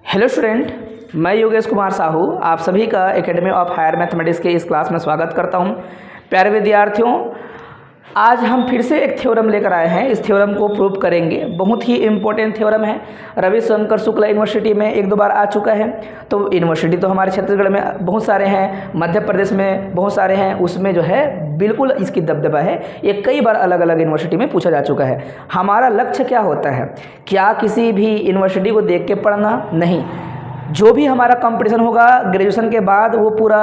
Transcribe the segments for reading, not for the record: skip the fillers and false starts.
Hello student, मैं योगेश कुमार साहू आप सभी का एकेडमी ऑफ हायर मैथमेटिक्स के इस क्लास में स्वागत करता हूं। प्यारे विद्यार्थियों, आज हम फिर से एक थ्योरम लेकर आए हैं। इस थ्योरम को प्रूव करेंगे। बहुत ही इम्पोर्टेंट थ्योरम है। रविशंकर शुक्ला यूनिवर्सिटी में एक दो बार आ चुका है। तो यूनिवर्सिटी तो हमारे छत्तीसगढ़ में बहुत सारे हैं, मध्य प्रदेश में बहुत सारे हैं, उसमें जो है बिल्कुल इसकी दबदबा है। ये कई बार अलग अलग यूनिवर्सिटी में पूछा जा चुका है। हमारा लक्ष्य क्या होता है? क्या किसी भी यूनिवर्सिटी को देख के पढ़ना? नहीं। जो भी हमारा कंपटीशन होगा ग्रेजुएशन के बाद, वो पूरा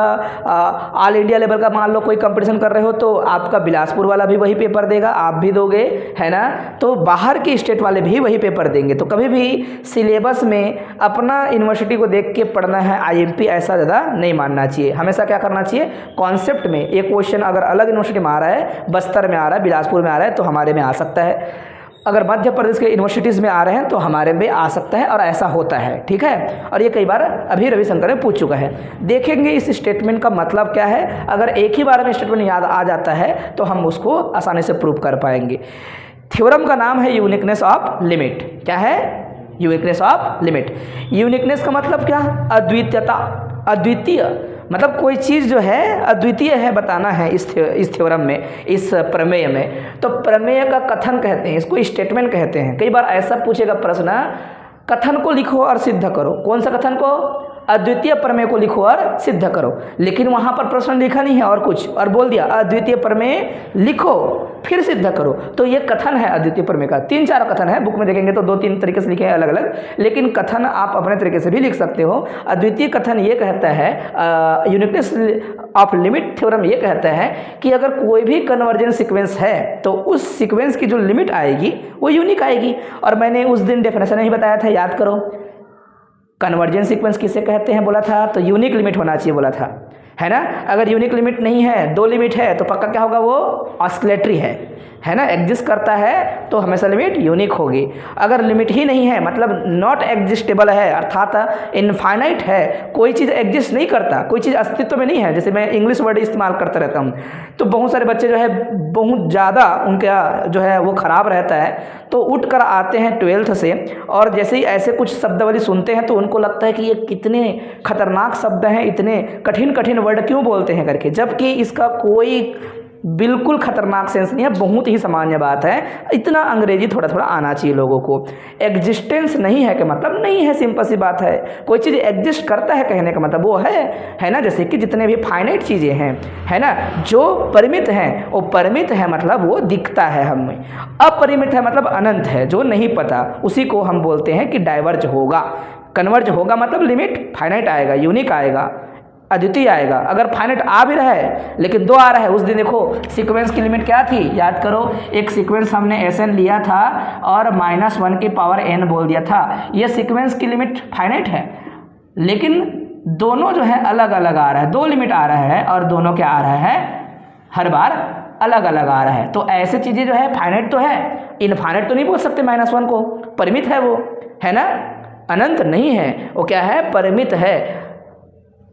ऑल इंडिया लेवल का मान लो कोई कंपटीशन कर रहे हो तो आपका बिलासपुर वाला भी वही पेपर देगा, आप भी दोगे, है ना। तो बाहर के स्टेट वाले भी वही पेपर देंगे। तो कभी भी सिलेबस में अपना यूनिवर्सिटी को देख के पढ़ना है, आईएमपी ऐसा ज़्यादा नहीं मानना चाहिए। हमेशा क्या करना चाहिए? कॉन्सेप्ट में एक क्वेश्चन अगर अलग यूनिवर्सिटी में आ रहा है, बस्तर में आ रहा है, बिलासपुर में आ रहा है, तो हमारे में आ सकता है। अगर मध्य प्रदेश के यूनिवर्सिटीज़ में आ रहे हैं तो हमारे में आ सकता है, और ऐसा होता है। ठीक है, और ये कई बार अभी रविशंकर ने पूछ चुका है। देखेंगे इस स्टेटमेंट का मतलब क्या है। अगर एक ही बार में स्टेटमेंट याद आ जाता है तो हम उसको आसानी से प्रूव कर पाएंगे। थ्योरम का नाम है यूनिकनेस ऑफ लिमिट। क्या है? Uniqueness of limit. यूनिकनेस का मतलब क्या? अद्वितीयता, अद्वितीय मतलब कोई चीज़ जो है अद्वितीय है बताना है इस थ्योरम में, इस प्रमेय में। तो प्रमेय का कथन कहते हैं, इसको स्टेटमेंट कहते हैं। कई बार ऐसा पूछेगा प्रश्न, कथन को लिखो और सिद्ध करो। कौन सा कथन को? अद्वितीय प्रमेय को लिखो और सिद्ध करो। लेकिन वहाँ पर प्रश्न लिखा नहीं है और कुछ और बोल दिया अद्वितीय प्रमेय लिखो फिर सिद्ध करो। तो ये कथन है अद्वितीय प्रमेय का। 3-4 कथन है, बुक में देखेंगे तो 2-3 तरीके से लिखे हैं अलग अलग, लेकिन कथन आप अपने तरीके से भी लिख सकते हो। अद्वितीय कथन ये कहता है, यूनिकनेस ऑफ लिमिट थ्योरम ये कहता है कि अगर कोई भी कन्वर्जेंस सीक्वेंस है तो उस सीक्वेंस की जो लिमिट आएगी वो यूनिक आएगी। और मैंने उस दिन डेफिनेशन ही बताया था, याद करो। कन्वर्जेंस सीक्वेंस किसे कहते हैं बोला था? तो यूनिक लिमिट होना चाहिए बोला था, है ना। अगर यूनिक लिमिट नहीं है, 2 लिमिट है, तो पक्का क्या होगा? वो ऑस्किलेटरी है ना, एग्जिस्ट करता है तो हमेशा लिमिट यूनिक होगी। अगर लिमिट ही नहीं है मतलब नॉट एग्जिस्टेबल है, अर्थात इनफाइनाइट है, कोई चीज़ एग्जिस्ट नहीं करता, कोई चीज़ अस्तित्व में नहीं है। जैसे मैं इंग्लिश वर्ड इस्तेमाल करता रहता हूँ तो बहुत सारे बच्चे जो है बहुत ज़्यादा उनका जो है वो ख़राब रहता है, तो उठ कर आते हैं 12th से और जैसे ही ऐसे कुछ शब्दावली सुनते हैं तो उनको लगता है कि ये कितने खतरनाक शब्द हैं, इतने कठिन कठिन वर्ड क्यों बोलते हैं करके, जबकि इसका कोई बिल्कुल खतरनाक सेंस नहीं है, बहुत ही सामान्य बात है। इतना अंग्रेजी थोड़ा थोड़ा आना चाहिए लोगों को। एग्जिस्टेंस नहीं है का मतलब नहीं है, सिंपल सी बात है। कोई चीज़ एग्जिस्ट करता है कहने का मतलब वो है ना। जैसे कि जितने भी फाइनाइट चीज़ें हैं, है ना, जो परिमित हैं वो परिमित है मतलब वो दिखता है हमें। अपरिमित है मतलब अनंत है, जो नहीं पता, उसी को हम बोलते हैं कि डाइवर्ज होगा। कन्वर्ज होगा मतलब लिमिट फाइनाइट आएगा, यूनिक आएगा, अद्वितीय आएगा। अगर फाइनाइट आ भी रहा है लेकिन 2 आ रहा है, उस दिन देखो सीक्वेंस की लिमिट क्या थी, याद करो। एक सीक्वेंस हमने Sn लिया था और -1 की पावर n बोल दिया था। यह सीक्वेंस की लिमिट फाइनाइट है, लेकिन दोनों जो है अलग अलग आ रहा है। 2 लिमिट आ रहा है और दोनों क्या आ रहा है? हर बार अलग अलग आ रहा है। तो ऐसे चीज़ें जो है फाइनाइट तो है, इनफाइनाइट तो नहीं बोल सकते। -1 को परिमित है वो, है ना, अनंत नहीं है वो। क्या है? परिमित है।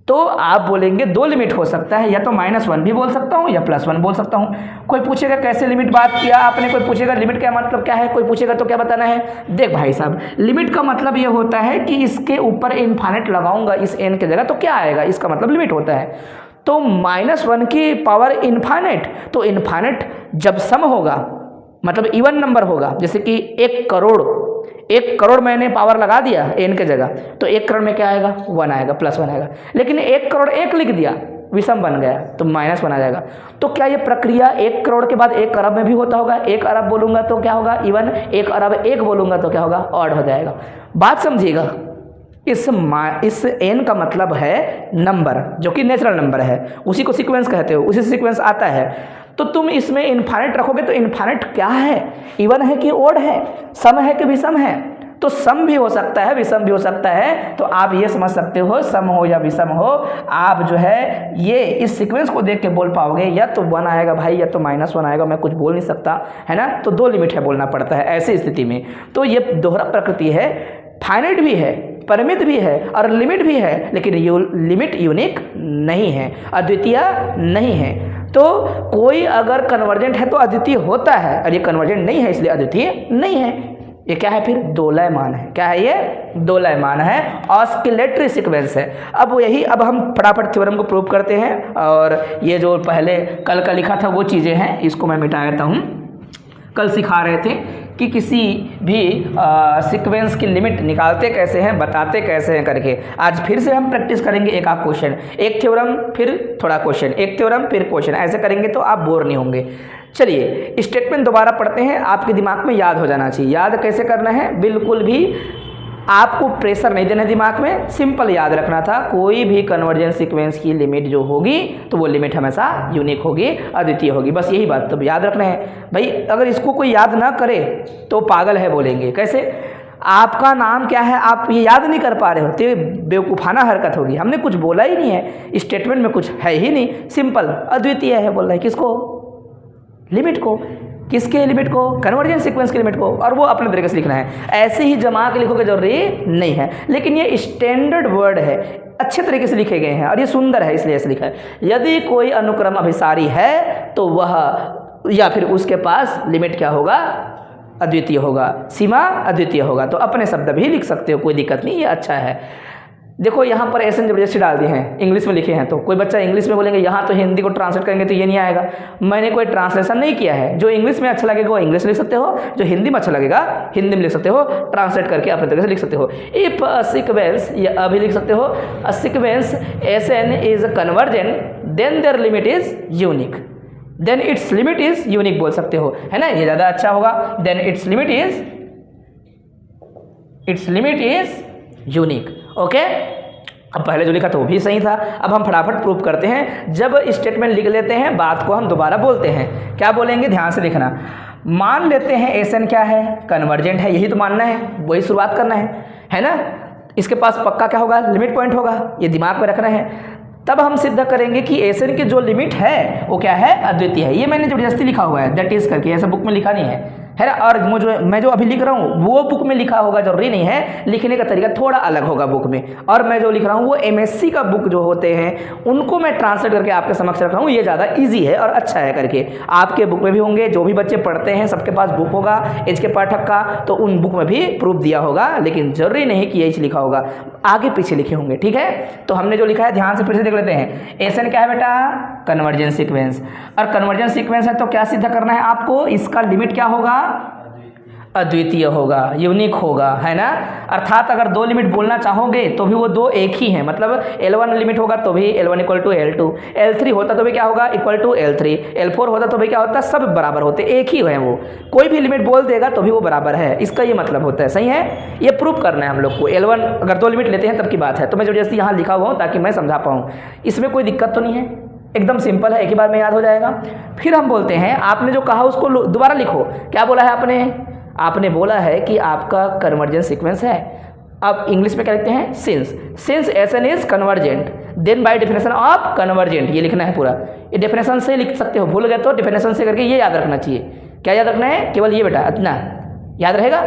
तो आप बोलेंगे 2 लिमिट हो सकता है, या तो -1 भी बोल सकता हूँ या +1 बोल सकता हूँ। कोई पूछेगा कैसे लिमिट बात किया आपने, कोई पूछेगा लिमिट का मतलब क्या है, कोई पूछेगा तो क्या बताना है। देख भाई साहब, लिमिट का मतलब ये होता है कि इसके ऊपर इनफाइनाइट लगाऊंगा इस n की जगह तो क्या आएगा, इसका मतलब लिमिट होता है। तो -1 की पावर इनफाइनाइट, तो इनफाइनाइट जब सम होगा मतलब इवन नंबर होगा, जैसे कि 1 करोड़ मैंने पावर लगा दिया n के जगह, तो 1 करोड़ में क्या आएगा? 1 आएगा, +1 आएगा। लेकिन 1 करोड़ 1 लिख दिया, विषम बन गया, तो -1 आ जाएगा। तो क्या ये प्रक्रिया 1 करोड़ के बाद 1 अरब में भी होता होगा? 1 अरब बोलूँगा तो क्या होगा? इवन। 1 अरब 1 बोलूँगा तो क्या होगा? ऑड हो जाएगा। बात समझिएगा। इस n का मतलब है नंबर, जो कि नेचुरल नंबर है, उसी को सीक्वेंस कहते हो, उसी से सीक्वेंस आता है। तो तुम इसमें इनफाइनाइट रखोगे तो इनफाइनाइट क्या है? इवन है कि ओड है, सम है कि विषम है? तो सम भी हो सकता है, विषम भी हो सकता है। तो आप ये समझ सकते हो, सम हो या विषम हो, आप जो है ये इस सीक्वेंस को देख के बोल पाओगे या तो 1 आएगा भाई या तो -1 आएगा, मैं कुछ बोल नहीं सकता, है ना। तो 2 लिमिट है बोलना पड़ता है ऐसी स्थिति में। तो ये दोहरा प्रकृति है, फाइनाइट भी है, परिमित भी है और लिमिट भी है, लेकिन लिमिट यूनिक नहीं है, अद्वितीय नहीं है। तो कोई अगर कन्वर्जेंट है तो अद्वितीय होता है, और ये कन्वर्जेंट नहीं है इसलिए अद्वितीय नहीं है। ये क्या है फिर? दोलयमान है। क्या है ये? दोलयमान है, ऑस्किलेटरी सीक्वेंस है। अब हम फटाफट थ्योरम को प्रूव करते हैं, और ये जो पहले कल का लिखा था वो चीज़ें हैं, इसको मैं मिटा देता हूँ। कल सिखा रहे थे कि किसी भी सीक्वेंस की लिमिट निकालते कैसे हैं, बताते कैसे हैं करके। आज फिर से हम प्रैक्टिस करेंगे एक आध क्वेश्चन, एक थ्योरम फिर थोड़ा क्वेश्चन, एक थ्योरम फिर क्वेश्चन, ऐसे करेंगे तो आप बोर नहीं होंगे। चलिए स्टेटमेंट दोबारा पढ़ते हैं, आपके दिमाग में याद हो जाना चाहिए। याद कैसे करना है? बिल्कुल भी आपको प्रेशर नहीं देना दिमाग में, सिंपल याद रखना था। कोई भी कन्वर्जेंस सीक्वेंस की लिमिट जो होगी तो वो लिमिट हमेशा यूनिक होगी, अद्वितीय होगी। बस यही बात तो याद रखना है भाई। अगर इसको कोई याद ना करे तो पागल है बोलेंगे। कैसे? आपका नाम क्या है आप ये याद नहीं कर पा रहे हो तो बेवकूफ़ाना हरकत होगी। हमने कुछ बोला ही नहीं है, स्टेटमेंट में कुछ है ही नहीं, सिंपल अद्वितीय है बोल रहा है। किसको? लिमिट को। किसके लिमिट को? कन्वर्जेंस सीक्वेंस की लिमिट को। और वो अपने तरीके से लिखना है, ऐसे ही जमा के लिखोगे जरूरी नहीं है। लेकिन ये स्टैंडर्ड वर्ड है, अच्छे तरीके से लिखे गए हैं और ये सुंदर है इसलिए ऐसे लिखा है। यदि कोई अनुक्रम अभिसारी है तो वह या फिर उसके पास लिमिट क्या होगा? अद्वितीय होगा, सीमा अद्वितीय होगा। तो अपने शब्द भी लिख सकते हो, कोई दिक्कत नहीं, ये अच्छा है। देखो यहाँ पर ऐसे जबरदस्ती डाल दिए हैं, इंग्लिश में लिखे हैं, तो कोई बच्चा इंग्लिश में बोलेंगे, यहाँ तो हिंदी को ट्रांसलेट करेंगे तो ये नहीं आएगा। मैंने कोई ट्रांसलेशन नहीं किया है, जो इंग्लिश में अच्छा लगेगा वो इंग्लिश में लिख सकते हो, जो हिंदी में अच्छा लगेगा हिंदी में लिख सकते हो, ट्रांसलेट करके अपने तरीके से लिख सकते हो। इफ अ सीक्वेंस, ये अभी लिख सकते हो, a sequence Sn is convergent then their limit is unique, then its limit is unique बोल सकते हो, है ना, ये ज़्यादा अच्छा होगा। Then its limit is unique. Okay, अब पहले जो लिखा था वो भी सही था। अब हम फटाफट प्रूफ करते हैं। जब स्टेटमेंट लिख लेते हैं बात को हम दोबारा बोलते हैं। क्या बोलेंगे? ध्यान से देखना। मान लेते हैं Sn क्या है? कन्वर्जेंट है, यही तो मानना है, वही शुरुआत करना है ना। इसके पास पक्का क्या होगा? लिमिट पॉइंट होगा, ये दिमाग में रखना है। तब हम सिद्ध करेंगे कि Sn की जो लिमिट है वो क्या है? अद्वितीय है। ये मैंने जबरदस्ती लिखा हुआ है, दैट इज करके, ऐसा बुक में लिखा नहीं है ना। और मैं जो अभी लिख रहा हूँ वो बुक में लिखा होगा, जरूरी नहीं है, लिखने का तरीका थोड़ा अलग होगा बुक में। और मैं जो लिख रहा हूँ वो MSc का बुक जो होते हैं उनको मैं ट्रांसलेट करके आपके समक्ष रख रहा हूँ, ये ज़्यादा ईजी है और अच्छा है करके। आपके बुक में भी होंगे, जो भी बच्चे पढ़ते हैं सबके पास बुक होगा एच के पाठक का, तो उन बुक में भी प्रूफ दिया होगा, लेकिन जरूरी नहीं कि एच लिखा होगा, आगे पीछे लिखे होंगे। ठीक है, तो हमने जो लिखा है ध्यान से फिर से देख लेते हैं। Sn क्या है बेटा? Convergence sequence. और कन्वर्जेंस सीक्वेंस है तो क्या सिद्ध करना है आपको? इसका लिमिट क्या होगा? अद्वितीय होगा, यूनिक होगा, है ना। अर्थात अगर दो लिमिट बोलना चाहोगे तो भी वो दो एक ही हैं, मतलब L1 लिमिट होगा तो भी L1 equal to L2, L3 होता तो भी क्या होगा? इक्वल टू L3, L4 होता तो भी क्या होता? सब बराबर होते, एक ही है वो। कोई भी लिमिट बोल देगा तो भी वो बराबर है, इसका ये मतलब होता है। सही है, ये प्रूफ करना है हम लोग को। L1 अगर दो लिमिट लेते हैं तब की बात है, तो मैं जबरदस्ती यहाँ लिखा हुआ हूँ ताकि मैं समझा पाऊँ। इसमें कोई दिक्कत तो नहीं है, एकदम सिंपल है, एक ही बार में याद हो जाएगा। फिर हम बोलते हैं, आपने जो कहा उसको दोबारा लिखो। क्या बोला है आपने बोला है कि आपका कन्वर्जेंस सीक्वेंस है। अब इंग्लिश में क्या लिखते हैं? Since Sn is convergent then by definition of convergent, ये लिखना है पूरा। ये डेफिनेशन से लिख सकते हो, भूल गए तो डेफिनेशन से करके ये याद रखना चाहिए। क्या याद रखना है? केवल ये बेटा, इतना याद रहेगा।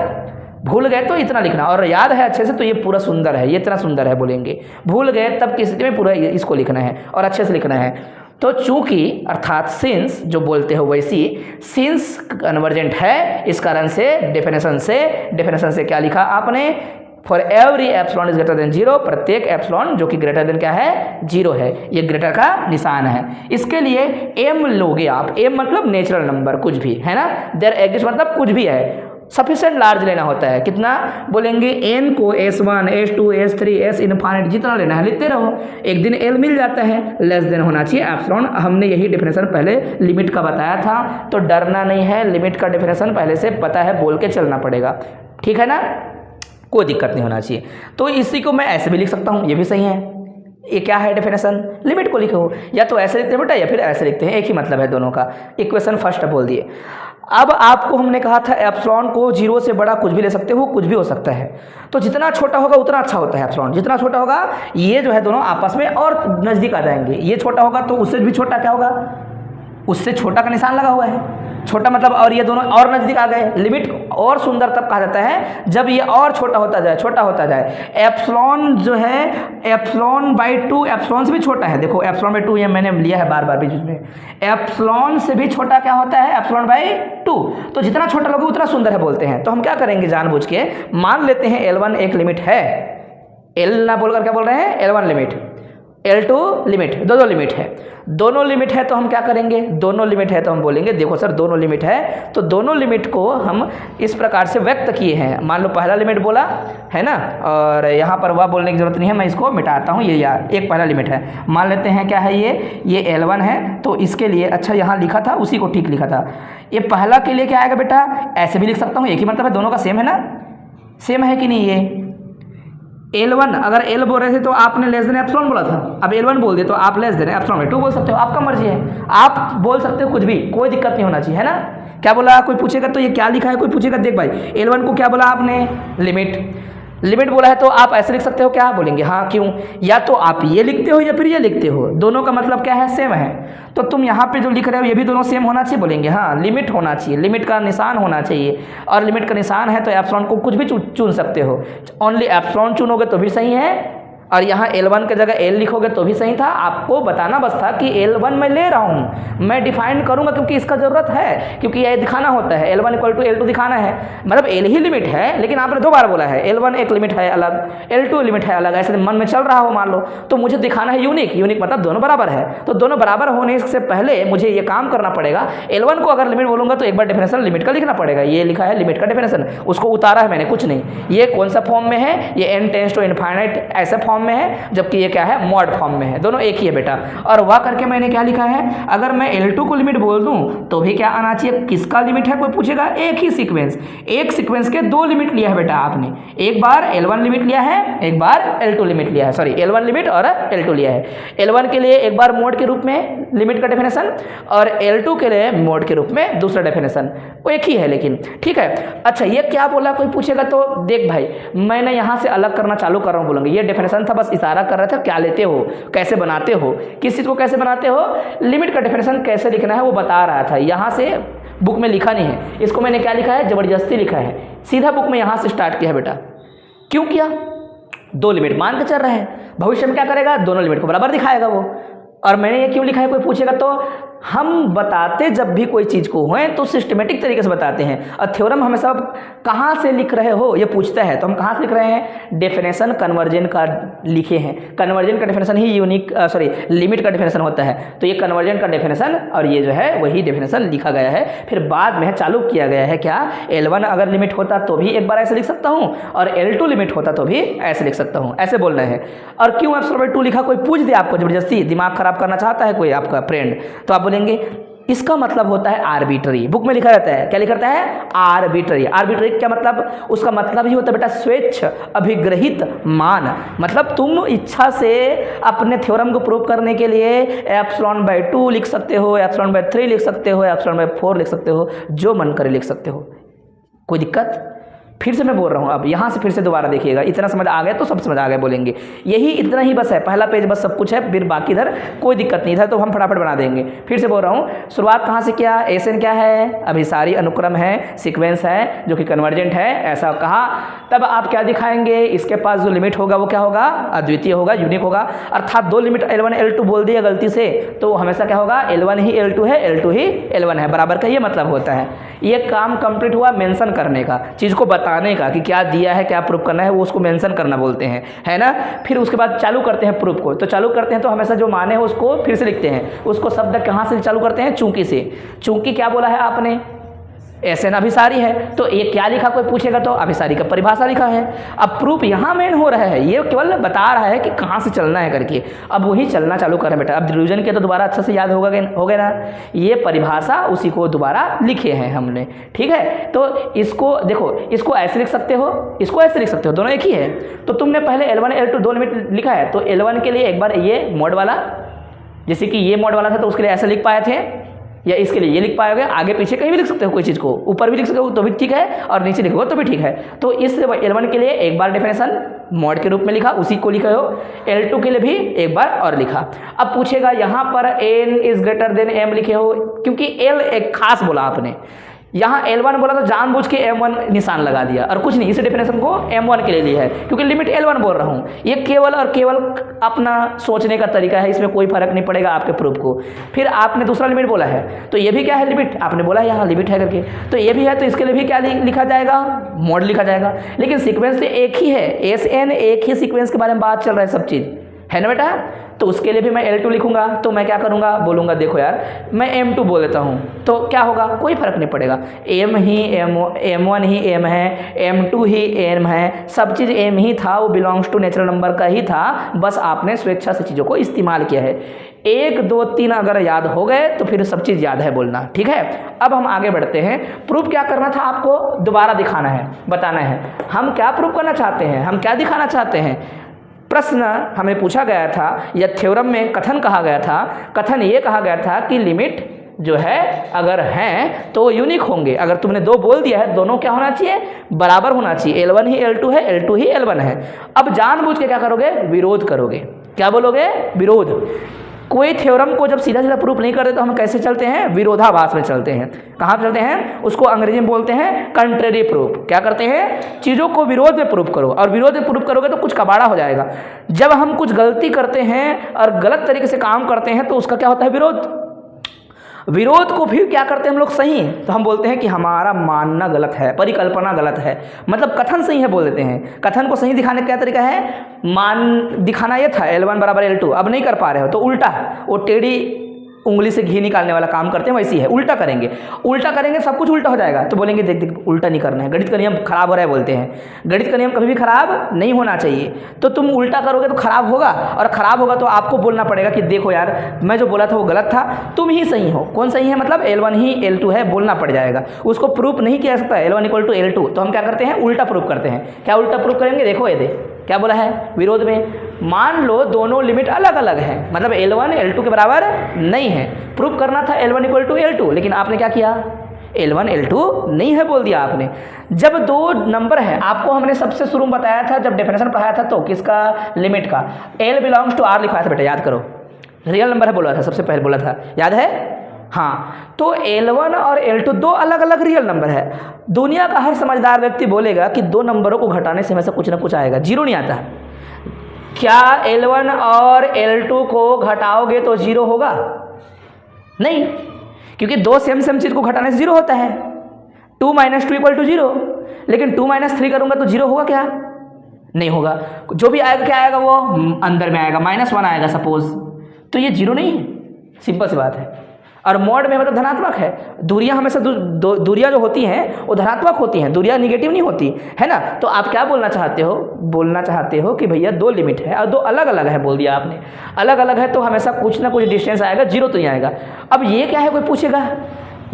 भूल गए तो इतना लिखना, और याद है अच्छे से तो ये पूरा सुंदर है, ये इतना सुंदर है बोलेंगे। भूल गए तब की स्थिति में पूरा इसको लिखना है और अच्छे से लिखना है। तो चूंकि अर्थात सिंस जो बोलते हो वैसी, सिंस कन्वर्जेंट है, इस कारण से डेफिनेशन से क्या लिखा आपने? For every epsilon is greater than 0, प्रत्येक एप्सिलॉन जो कि ग्रेटर देन क्या है? 0 है, ये ग्रेटर का निशान है। इसके लिए m लोगे आप, m मतलब नेचुरल नंबर, कुछ भी, है ना। देयर एग्जिस्ट मतलब कुछ भी है, सफिशिएंट लार्ज लेना होता है। कितना बोलेंगे? n को S1, S2, S3, S infinite जितना लेना है लेते रहो, एक दिन l मिल जाता है, लेस देन होना चाहिए एप्सिलॉन। हमने यही डेफिनेशन पहले लिमिट का बताया था, तो डरना नहीं है, लिमिट का डेफिनेशन पहले से पता है, बोल के चलना पड़ेगा, ठीक है ना, कोई दिक्कत नहीं होना चाहिए। तो इसी को मैं ऐसे भी लिख सकता हूँ, ये भी सही है। ये क्या है डेफिनेशन? लिमिट को लिखो, या तो ऐसे लिखते हैं बेटा या फिर ऐसे लिखते हैं, एक ही मतलब है दोनों का। इक्वेशन फर्स्ट बोल दिए। अब आपको हमने कहा था एप्सिलॉन को 0 से बड़ा कुछ भी ले सकते हो, कुछ भी हो सकता है। तो जितना छोटा होगा उतना अच्छा होता है एप्सिलॉन, जितना छोटा होगा ये जो है दोनों आपस में और नज़दीक आ जाएंगे। ये छोटा होगा तो उससे भी छोटा क्या होगा? उससे छोटा का निशान लगा हुआ है, छोटा मतलब और ये दोनों और नज़दीक आ गए। लिमिट और सुंदर तब कहा जाता है जब ये और छोटा होता जाए, छोटा होता जाए। एप्सिलॉन जो है एप्सिलॉन बाई 2 एप्सिलॉन से भी छोटा है। देखो एप्सिलॉन बाई 2 ये मैंने लिया है बार बार बीच में। एप्सिलॉन से भी छोटा क्या होता है? Epsilon by 2। तो जितना छोटा लोगे उतना सुंदर है बोलते हैं। तो हम क्या करेंगे जानबूझ के मान लेते हैं L1 एक लिमिट है, L ना बोलकर क्या बोल रहे हैं? L1 लिमिट, L2 लिमिट, दो लिमिट है। दोनों लिमिट है तो हम क्या करेंगे? दोनों लिमिट है तो हम बोलेंगे देखो सर दोनों लिमिट है, तो दोनों लिमिट को हम इस प्रकार से व्यक्त किए हैं। मान लो पहला लिमिट बोला है ना, और यहाँ पर वह बोलने की जरूरत नहीं है, मैं इसको मिटाता हूँ। ये यार एक पहला लिमिट है, मान लेते हैं क्या है ये L1 है। तो इसके लिए अच्छा यहाँ लिखा था उसी को ठीक लिखा था। ये पहला के लिए क्या आएगा बेटा? ऐसे भी लिख सकता हूँ, एक ही मतलब है, दोनों का सेम है ना, सेम है कि नहीं? ये L1 अगर L बोल रहे थे तो आपने लेस देन एप्सिलॉन बोला था, अब L1 बोल दिए तो आप लेस देन एप्सिलॉन बाई 2 बोल सकते हो, आपका मर्जी है, आप बोल सकते हो कुछ भी, कोई दिक्कत नहीं होना चाहिए, है ना। क्या बोला? कोई पूछेगा तो ये क्या लिखा है, कोई पूछेगा देख भाई L1 को क्या बोला आपने? लिमिट बोला है तो आप ऐसे लिख सकते हो, क्या बोलेंगे? हाँ क्यों? या तो आप ये लिखते हो या फिर ये लिखते हो, दोनों का मतलब क्या है? सेम है। तो तुम यहाँ पे जो लिख रहे हो ये भी दोनों सेम होना चाहिए, बोलेंगे हाँ लिमिट होना चाहिए, लिमिट का निशान होना चाहिए। और लिमिट का निशान है तो एप्सिलॉन को कुछ भी चुन सकते हो, ओनली एप्सिलॉन चुनोगे तो भी सही है, और यहाँ L1 की जगह L लिखोगे तो भी सही था। आपको बताना बस था कि L1 मैं ले रहा हूँ, मैं डिफाइन करूँगा क्योंकि इसका ज़रूरत है, क्योंकि ये दिखाना होता है L1 इक्वल टू L2 दिखाना है, मतलब L ही लिमिट है, लेकिन आपने 2 बार बोला है L1 एक लिमिट है अलग, L2 लिमिट है अलग, ऐसे मन में चल रहा हो मान लो, तो मुझे दिखाना है यूनिक मतलब दोनों बराबर है। तो दोनों बराबर होने से पहले मुझे ये काम करना पड़ेगा, L1 को अगर लिमिट बोलूँगा तो एक बार डेफिनेशन लिमिट का लिखना पड़ेगा। ये लिखा है लिमिट का डेफिनेशन, उसको उतारा है मैंने, कुछ नहीं। ये कौन सा फॉर्म में है? ये n टेंस टू इनफाइनाइट ऐसे फॉर्म में है, जबकि ये क्या है? मॉड फॉर्म में है। दोनों एक ही है बेटा। और वह करके मैंने क्या लिखा है? अगर मैं L2 को लिमिट बोल दूं तो भी क्या आना चाहिए? किसका लिमिट है? कोई पूछेगा, एक ही सीक्वेंस, एक सीक्वेंस के 2 लिमिट लिया है बेटा आपने, एक बार L1 लिमिट लिया है, एक बार L2 लिमिट लिया है, सॉरी L1 लिमिट और L2 लिया है। L1 के लिए एक बार मोड के रूप में लिमिट का डेफिनेशन, और L2 के लिए मोड के रूप में दूसरा डेफिनेशन, वो एक ही है लेकिन, ठीक है। अच्छा ये क्या बोला? कोई पूछेगा तो देख भाई मैंने यहाँ से अलग करना चालू कर रहा हूँ, बोलेंगे ये डेफिनेशन था, बस इशारा कर रहा था क्या लेते हो, कैसे बनाते हो, किस चीज़ को कैसे बनाते हो, लिमिट का डेफिनेशन कैसे लिखना है वो बता रहा था। यहाँ से बुक में लिखा नहीं है, इसको मैंने क्या लिखा है? जबरदस्ती लिखा है, सीधा बुक में यहाँ से स्टार्ट किया है बेटा। क्यों किया? 2 लिमिट मान के चल रहे हैं, भविष्य में क्या करेगा? दोनों लिमिट को बराबर दिखाएगा वो। और मैंने ये क्यों लिखा है? कोई पूछेगा तो हम बताते जब भी कोई चीज़ को होए तो सिस्टमेटिक तरीके से बताते हैं, और थ्योरम हमेशा कहाँ से लिख रहे हो ये पूछता है, तो हम कहाँ से लिख रहे हैं? डेफिनेशन कन्वर्जन का लिखे हैं। कन्वर्जन का डेफिनेशन ही लिमिट का डेफिनेशन होता है, तो ये कन्वर्जन का डेफिनेशन और ये जो है वही डेफिनेशन लिखा गया है। फिर बाद में चालू किया गया है क्या? L1 अगर लिमिट होता तो भी एक बार ऐसे लिख सकता हूँ, और L2 लिमिट होता तो भी ऐसे लिख सकता हूँ, ऐसे बोलना है। और क्यों एप्सिलॉन बाई 2 लिखा? कोई पूछ दे आपको जबरदस्ती, दिमाग खराब करना चाहता है कोई आपका फ्रेंड, तो आप बोलेंगे इसका मतलब होता है आर्बिट्ररी। बुक में लिखा रहता है, क्या लिखा रहता है? आर्बिट्ररी। आर्बिट्ररी क्या मतलब? उसका मतलब ही होता है बेटा स्वेच्छ अभिग्रहित मान, मतलब तुम इच्छा से अपने थ्योरम को प्रूव करने के लिए एप्सिलॉन बाई 2 लिख सकते हो, एप्सिलॉन बाई 3 लिख सकते हो, एप्सिलॉन बाई 4 लिख सकते हो, जो मन करे लिख सकते हो, कोई दिक्कत? फिर से मैं बोल रहा हूँ, अब यहाँ से फिर से दोबारा देखिएगा, इतना समझ आ गया तो सब समझ आ गया बोलेंगे, यही इतना ही बस है, पहला पेज बस सब कुछ है, फिर बाकी इधर कोई दिक्कत नहीं था, तो हम फटाफट बना देंगे। फिर से बोल रहा हूँ, शुरुआत कहाँ से किया? एसएन क्या है? अभिसारी अनुक्रम है, सीक्वेंस है जो कि कन्वर्जेंट है, ऐसा कहा। तब आप क्या दिखाएंगे? इसके पास जो लिमिट होगा वो क्या होगा? अद्वितीय होगा, यूनिक होगा, अर्थात 2 लिमिट L1 L2 बोल दिया गलती से तो हमेशा क्या होगा? L1 ही L2 है, L2 ही L1 है, बराबर का ये मतलब होता है। ये काम कंप्लीट हुआ मेंशन करने का, चीज़ को बताने का कि क्या दिया है, क्या प्रूफ करना है, वो उसको मेंशन करना बोलते हैं, है ना। फिर उसके बाद चालू करते हैं प्रूफ को, तो चालू करते हैं तो हमेशा जो माने हैं उसको फिर से लिखते हैं, उसको शब्द कहाँ से चालू करते हैं? चूंकि से। चूंकि क्या बोला है आपने? एसएन अभिसारी है, तो ये क्या लिखा? कोई पूछेगा तो अभिसारी का परिभाषा लिखा है। अब प्रूफ यहाँ मेन हो रहा है, ये केवल बता रहा है कि कहाँ से चलना है करके, अब वही चलना चालू करें बेटा। अब डिल्यूजन के तो दोबारा अच्छे से याद हो गया ना, ये परिभाषा उसी को दोबारा लिखे हैं हमने, ठीक है। तो इसको देखो, इसको ऐसे लिख सकते हो, इसको ऐसे लिख सकते हो, दोनों एक ही है। तो तुमने पहले L1 L2 2 लिमिट लिखा है, तो L1 के लिए एक बार ये मोड वाला, जैसे कि ये मोड वाला था तो उसके लिए ऐसे लिख पाए थे, या इसके लिए ये लिख पाओगे, आगे पीछे कहीं भी लिख सकते हो कोई चीज़ को, ऊपर भी लिख सकते हो तो भी ठीक है और नीचे लिखोगे तो भी ठीक है। तो इस L1 के लिए एक बार डेफिनेशन मॉड के रूप में लिखा, उसी को लिखे हो। L2 के लिए भी एक बार और लिखा। अब पूछेगा यहाँ पर n is greater than m लिखे हो, क्योंकि L एक खास बोला आपने, यहाँ L1 बोला तो जानबूझ के M1 निशान लगा दिया और कुछ नहीं, इस डेफिनेशन को M1 के लिए लिया है क्योंकि लिमिट L1 बोल रहा हूँ। ये केवल और केवल अपना सोचने का तरीका है, इसमें कोई फर्क नहीं पड़ेगा आपके प्रूफ को। फिर आपने दूसरा लिमिट बोला है तो ये भी क्या है, लिमिट। आपने बोला यहाँ लिमिट है करके, तो ये भी है, तो इसके लिए भी क्या लिखा जाएगा, मॉड लिखा जाएगा। लेकिन सीक्वेंस तो एक ही है, SN एक ही सीक्वेंस के बारे में बात चल रहा है, सब चीज़ है ना बेटा। तो उसके लिए भी मैं L2 लिखूंगा, तो मैं क्या करूंगा, बोलूंगा देखो यार मैं M2 बोल देता हूँ, तो क्या होगा, कोई फर्क नहीं पड़ेगा। M1 ही M है, M2 ही M है, सब चीज़ M ही था, वो बिलोंग्स टू नेचुरल नंबर का ही था, बस आपने स्वेच्छा से चीज़ों को इस्तेमाल किया है। 1 2 3 अगर याद हो गए तो फिर सब चीज़ याद है बोलना, ठीक है। अब हम आगे बढ़ते हैं। प्रूफ क्या करना था आपको, दोबारा दिखाना है, बताना है हम क्या प्रूफ करना चाहते हैं, हम क्या दिखाना चाहते हैं। प्रश्न हमें पूछा गया था या थ्योरम में कथन कहा गया था, कथन ये कहा गया था कि लिमिट जो है अगर हैं तो यूनिक होंगे। अगर तुमने 2 बोल दिया है, दोनों क्या होना चाहिए, बराबर होना चाहिए। L1 ही L2 है, L2 ही L1 है। अब जानबूझ के क्या करोगे, विरोध करोगे। क्या बोलोगे, विरोध। कोई थ्योरम को जब सीधा सीधा प्रूफ नहीं करते तो हम कैसे चलते हैं, विरोधाभास में चलते हैं। कहाँ चलते हैं, उसको अंग्रेजी में बोलते हैं कंट्रेरी प्रूफ। क्या करते हैं, चीज़ों को विरोध में प्रूफ करो, और विरोध में प्रूफ करोगे तो कुछ कबाड़ा हो जाएगा। जब हम कुछ गलती करते हैं और गलत तरीके से काम करते हैं तो उसका क्या होता है, विरोध। विरोध को फिर क्या करते हैं हम लोग, सही, तो हम बोलते हैं कि हमारा मानना गलत है, परिकल्पना गलत है, मतलब कथन सही है बोल देते हैं। कथन को सही दिखाने का क्या तरीका है, मान दिखाना ये था L1 बराबर L2, अब नहीं कर पा रहे हो तो उल्टा, वो टेढ़ी उंगली से घी निकालने वाला काम करते हैं, वैसी है, उल्टा करेंगे। उल्टा करेंगे सब कुछ उल्टा हो जाएगा, तो बोलेंगे देख देख उल्टा नहीं करना है, गणित का नियम खराब हो रहा है बोलते हैं। गणित का नियम कभी भी खराब नहीं होना चाहिए, तो तुम उल्टा करोगे तो खराब होगा, और खराब होगा तो आपको बोलना पड़ेगा कि देखो यार मैं जो बोला था वो गलत था, तुम ही सही हो। कौन सही है, मतलब L1 ही L2 है, बोलना पड़ जाएगा। उसको प्रूफ नहीं किया सकता L1 = L2, तो हम क्या करते हैं, उल्टा प्रूफ करते हैं। क्या उल्टा प्रूफ करेंगे, देखो ये दे क्या बोला है विरोध में, मान लो दोनों लिमिट अलग अलग है, मतलब L1 L2 के बराबर नहीं है। प्रूफ करना था L1 = L2, लेकिन आपने क्या किया, L1 L2 नहीं है बोल दिया आपने। जब 2 नंबर है, आपको हमने सबसे शुरू में बताया था जब डेफिनेशन पढ़ाया था, तो किसका, लिमिट का। L बिलोंग्स टू R लिखवाया था बेटा, याद करो, रियल नंबर है बोला था, सबसे पहले बोला था, याद है। हाँ, तो L1 और L2 2 अलग अलग रियल नंबर है। दुनिया का हर समझदार व्यक्ति बोलेगा कि 2 नंबरों को घटाने से हमेशा कुछ ना कुछ आएगा, 0 नहीं आता। क्या L1 और L2 को घटाओगे तो 0 होगा, नहीं, क्योंकि 2 सेम चीज़ को घटाने से 0 होता है। 2 - 2 = 0, लेकिन 2 - 3 करूँगा तो 0 होगा क्या, नहीं होगा। जो भी आएगा क्या आएगा, वो अंदर में आएगा, -1 आएगा सपोज, तो ये 0 नहीं है, सिंपल सी बात है। और मॉड में मतलब धनात्मक है, दूरियां हमेशा दूरियां जो होती हैं वो धनात्मक होती हैं, दूरियां निगेटिव नहीं होती है ना। तो आप क्या बोलना चाहते हो, बोलना चाहते हो कि भैया 2 लिमिट है और 2 अलग अलग है, बोल दिया आपने। अलग अलग है तो हमेशा कुछ ना कुछ डिस्टेंस आएगा, 0 तो नहीं आएगा। अब ये क्या है, कोई पूछेगा,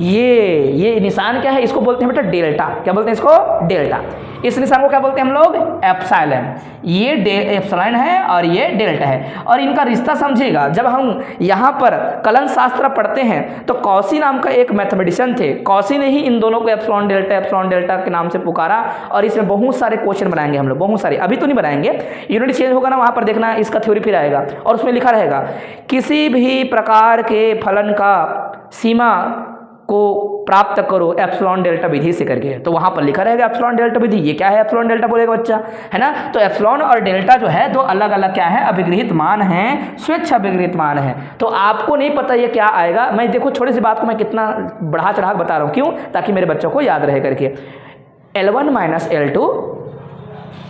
ये निशान क्या है, इसको बोलते हैं बेटा डेल्टा। क्या बोलते हैं इसको, डेल्टा। इस निशान को क्या बोलते हैं हम लोग, एप्सिलॉन। ये एप्सिलॉन है और ये डेल्टा है, और इनका रिश्ता समझिएगा। जब हम यहाँ पर कलन शास्त्र पढ़ते हैं तो कॉशी नाम का एक मैथमेटिशियन थे, कॉशी ने ही इन दोनों को एप्सिलॉन डेल्टा के नाम से पुकारा, और इसमें बहुत सारे क्वेश्चन बनाएंगे हम लोग, बहुत सारे, अभी तो नहीं बनाएंगे, यूनिट चेंज होगा ना, वहाँ पर देखना इसका थ्योरी फिर आएगा, और उसमें लिखा रहेगा किसी भी प्रकार के फलन का सीमा को प्राप्त करो एप्सिलॉन डेल्टा विधि से करके, तो वहाँ पर लिखा रहेगा एप्सिलॉन डेल्टा विधि। ये क्या है, एप्सिलॉन डेल्टा बोलेगा बच्चा, है ना। तो एप्सिलॉन और डेल्टा जो है 2 अलग अलग क्या है, अभिगृहित मान है, स्वेच्छ अभिगृहित मान है। तो आपको नहीं पता ये क्या आएगा, मैं देखो छोटी सी बात को मैं कितना बढ़ा चढ़ा बता रहा हूँ, क्यों, ताकि मेरे बच्चों को याद रहे करके। L1 - L2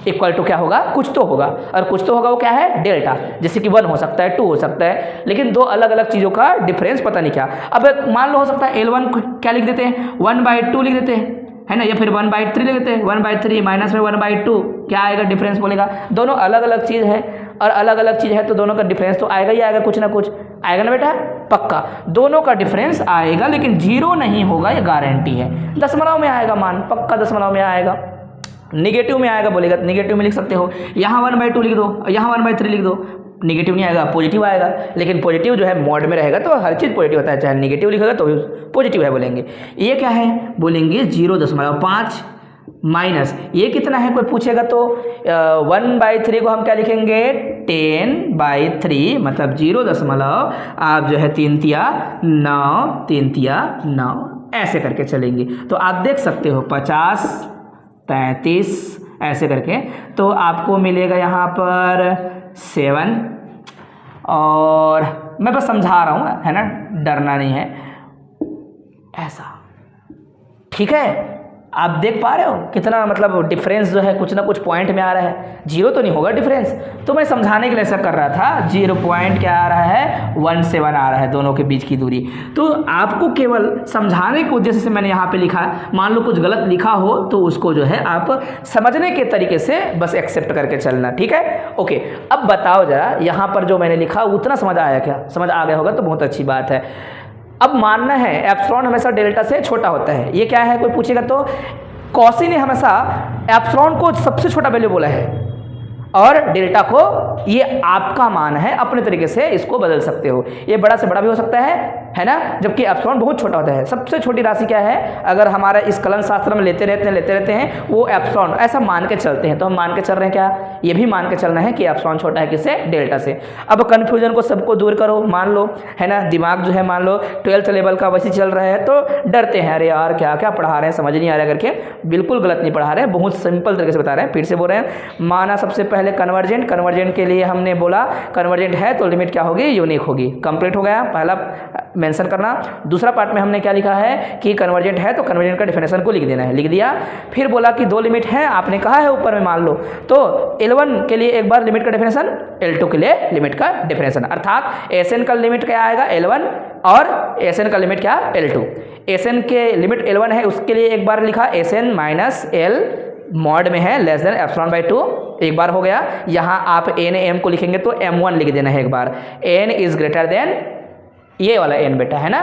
= क्या होगा, कुछ तो होगा, और कुछ तो होगा, वो क्या है, डेल्टा। जैसे कि 1 हो सकता है, 2 हो सकता है, लेकिन 2 अलग अलग चीज़ों का डिफरेंस पता नहीं क्या। अब मान लो हो सकता है L1 क्या लिख देते हैं, 1/2 लिख देते हैं, है ना, या फिर 1/3 लिख देते हैं, 1/3 माइनस में 1/2 क्या आएगा, डिफरेंस बोलेगा। दोनों अलग अलग चीज़ है, और अलग अलग चीज़ है तो दोनों का डिफरेंस तो आएगा ही आएगा, कुछ ना कुछ आएगा ना बेटा, पक्का दोनों का डिफरेंस आएगा, लेकिन 0 नहीं होगा, ये गारंटी है। दशमलव में आएगा मान, पक्का दशमलव में आएगा। निगेटिव में आएगा बोलेगा, निगेटिव में लिख सकते हो, यहाँ 1/2 लिख दो, यहाँ 1/3 लिख दो, निगेटिव नहीं आएगा, पॉजिटिव आएगा। लेकिन पॉजिटिव जो है मॉड में रहेगा तो हर चीज़ पॉजिटिव होता है, चाहे निगेटिव लिखेगा तो पॉजिटिव है बोलेंगे। ये क्या है बोलेंगे 0.5 माइनस ये कितना है कोई पूछेगा तो 1/3 को हम क्या लिखेंगे 10/3 मतलब 0. आप जो है 3 तिया 9 3 तिया 9 ऐसे करके चलेंगे। तो आप देख सकते हो 50 35 ऐसे करके तो आपको मिलेगा यहाँ पर 7 और मैं बस समझा रहा हूँ है ना, डरना नहीं है ऐसा, ठीक है। आप देख पा रहे हो कितना मतलब डिफरेंस जो है कुछ ना कुछ पॉइंट में आ रहा है, 0 तो नहीं होगा डिफरेंस, तो मैं समझाने के लिए ऐसा कर रहा था। 0 पॉइंट क्या आ रहा है 17 आ रहा है दोनों के बीच की दूरी। तो आपको केवल समझाने के उद्देश्य से मैंने यहाँ पे लिखा, मान लो कुछ गलत लिखा हो तो उसको जो है आप समझने के तरीके से बस एक्सेप्ट करके चलना, ठीक है। ओके, अब बताओ जरा यहाँ पर जो मैंने लिखा उतना समझ आया क्या? समझ आ गया होगा तो बहुत अच्छी बात है। अब मानना है एप्सिलॉन हमेशा डेल्टा से छोटा होता है। ये क्या है कोई पूछेगा तो कॉसी ने हमेशा एप्सिलॉन को सबसे छोटा वैल्यू बोला है और डेल्टा को ये आपका मान है, अपने तरीके से इसको बदल सकते हो। ये बड़ा से बड़ा भी हो सकता है ना, जबकि एप्सिलॉन बहुत छोटा होता है। सबसे छोटी राशि क्या है अगर हमारा इस कलन शास्त्र में लेते रहते हैं वो एप्सिलॉन, ऐसा मान के चलते हैं। तो हम मान के चल रहे हैं क्या, ये भी मान के चलना है कि एप्सिलॉन छोटा है किससे, डेल्टा से। अब कन्फ्यूजन को सबको दूर करो, मान लो है ना, दिमाग जो है मान लो 12th लेवल का वैसे चल रहा है तो डरते हैं, अरे यार क्या क्या पढ़ा रहे हैं समझ नहीं आ रहा करके। बिल्कुल गलत नहीं पढ़ा रहे हैं, बहुत सिंपल तरीके से बता रहे हैं। फिर से बोल रहे हैं, माना सबसे पहले कन्वर्जेंट के लिए हमने बोला कन्वर्जेंट है तो लिमिट क्या होगी, यूनिक होगी। कंप्लीट हो गया पहला मेंशन करना। दूसरा पार्ट में हमने क्या लिखा है कि कन्वर्जेंट है तो कन्वर्जेंट का डिफिनेशन को लिख देना है, लिख दिया। फिर बोला कि 2 लिमिट है, आपने कहा है ऊपर में मान लो, तो L1 के लिए एक बार लिमिट का डिफिनेशन, L2 के लिए लिमिट का डिफिनेशन, अर्थात Sn का लिमिट क्या आएगा L1 और Sn का लिमिट क्या L2। Sn के लिमिट L1 है उसके लिए एक बार लिखा Sn माइनस L मॉड में है लेस देन ε/2, एक बार हो गया। यहाँ आप n m को लिखेंगे तो m1 लिख देना है एक बार, n इज ग्रेटर देन ये वाला n बेटा है ना,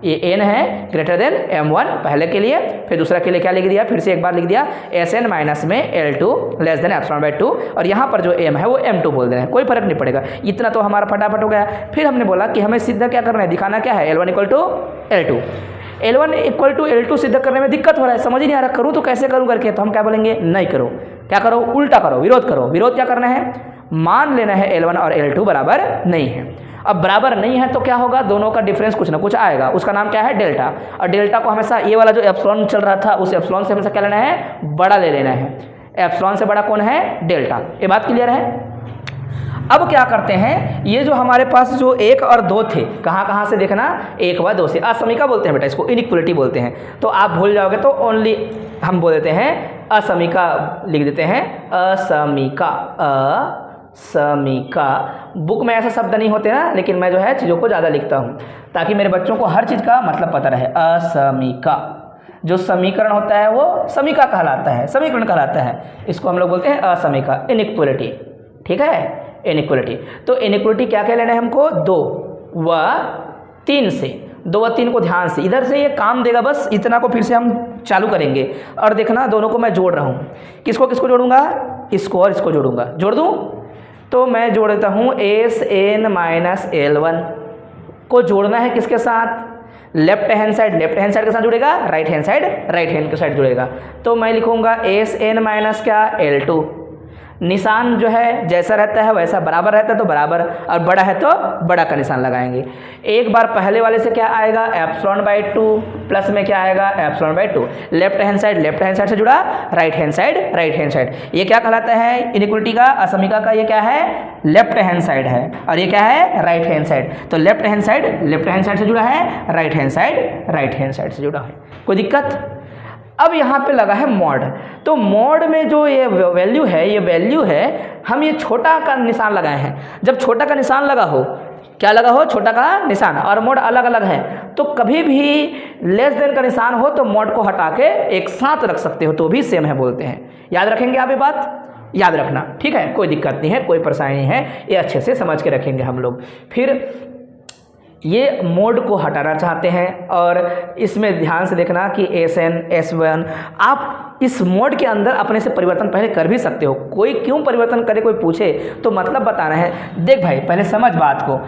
ये n है ग्रेटर देन m1 पहले के लिए। फिर दूसरा के लिए क्या लिख दिया, फिर से एक बार लिख दिया Sn माइनस में L2 लेस देन ε/2 और यहाँ पर जो m है वो m2 बोल देना है, कोई फर्क नहीं पड़ेगा। इतना तो हमारा फटाफट हो गया। फिर हमने बोला कि हमें सीधा क्या करना है, दिखाना क्या है L1 = L2। L1 = L2 सिद्ध करने में दिक्कत हो रहा है, समझ नहीं आ रहा करूँ तो कैसे करूँ करके, तो हम क्या बोलेंगे, नहीं करो, क्या करो, उल्टा करो, विरोध करो। विरोध क्या करना है, मान लेना है L1 और L2 बराबर नहीं है। अब बराबर नहीं है तो क्या होगा, दोनों का डिफरेंस कुछ ना कुछ आएगा, उसका नाम क्या है डेल्टा। और डेल्टा को हमेशा ये वाला जो एप्सिलॉन चल रहा था उस एप्सिलॉन से हमेशा क्या लेना है, बड़ा ले लेना है। एप्सिलॉन से बड़ा कौन है, डेल्टा। ये बात क्लियर है। अब क्या करते हैं, ये जो हमारे पास जो 1 और 2 थे, कहाँ से देखना, 1 व 2 से असमीका बोलते हैं बेटा, इसको इनइक्वलिटी बोलते हैं। तो आप भूल जाओगे तो ओनली हम बोल देते हैं असमीका, लिख देते हैं असमीका। असमीका बुक में ऐसा शब्द नहीं होते ना, लेकिन मैं जो है चीज़ों को ज़्यादा लिखता हूँ ताकि मेरे बच्चों को हर चीज़ का मतलब पता रहे। असमीका, जो समीकरण होता है वो समीका कहलाता है, समीकरण कहलाता है, इसको हम लोग बोलते हैं असमीका, इनइक्वलिटी, ठीक है, इनइक्वलिटी। तो इनइक्वलिटी क्या कह लेना है हमको, 2 व 3 से, 2 व 3 को ध्यान से इधर से ये काम देगा, बस इतना को फिर से हम चालू करेंगे। और देखना दोनों को मैं जोड़ रहा हूँ, किसको किसको जोड़ूंगा, इसको और इसको जोड़ूंगा, जोड़ दूँ तो मैं जोड़ देता हूँ Sn माइनस L1 को जोड़ना है किसके साथ, लेफ्ट हैंड साइड के साथ जुड़ेगा, राइट हैंड के साइड जुड़ेगा। तो मैं लिखूंगा Sn माइनस क्या L2, निशान जो है जैसा रहता है वैसा बराबर रहता है तो बराबर, और बड़ा है तो बड़ा का निशान लगाएंगे। एक बार पहले वाले से क्या आएगा, ε/2 प्लस में क्या आएगा ε/2। लेफ्ट हैंड साइड से जुड़ा, राइट हैंड साइड। ये क्या कहलाता है, इनइक्वलिटी का, असमीका का ये क्या है, लेफ्ट हैंड साइड है, और ये क्या है, राइट हैंड साइड। तो लेफ्ट हैंड साइड से जुड़ा है, राइट हैंड साइड से जुड़ा है, कोई दिक्कत। अब यहाँ पे लगा है मॉड, तो मॉड में जो ये वैल्यू है, हम ये छोटा का निशान लगाए हैं। जब छोटा का निशान लगा हो, क्या लगा हो, छोटा का निशान, और मॉड अलग अलग है, तो कभी भी लेस देन का निशान हो तो मॉड को हटा के एक साथ रख सकते हो तो भी सेम है बोलते हैं। याद रखेंगे आप ये बात, याद रखना, ठीक है, कोई दिक्कत नहीं है, कोई परेशानी नहीं है, ये अच्छे से समझ के रखेंगे हम लोग। फिर ये मोड को हटाना चाहते हैं। और इसमें ध्यान से देखना कि SN S1 आप इस मोड के अंदर अपने से परिवर्तन पहले कर भी सकते हो। कोई क्यों परिवर्तन करे, कोई पूछे तो मतलब बताना है। देख भाई पहले समझ बात को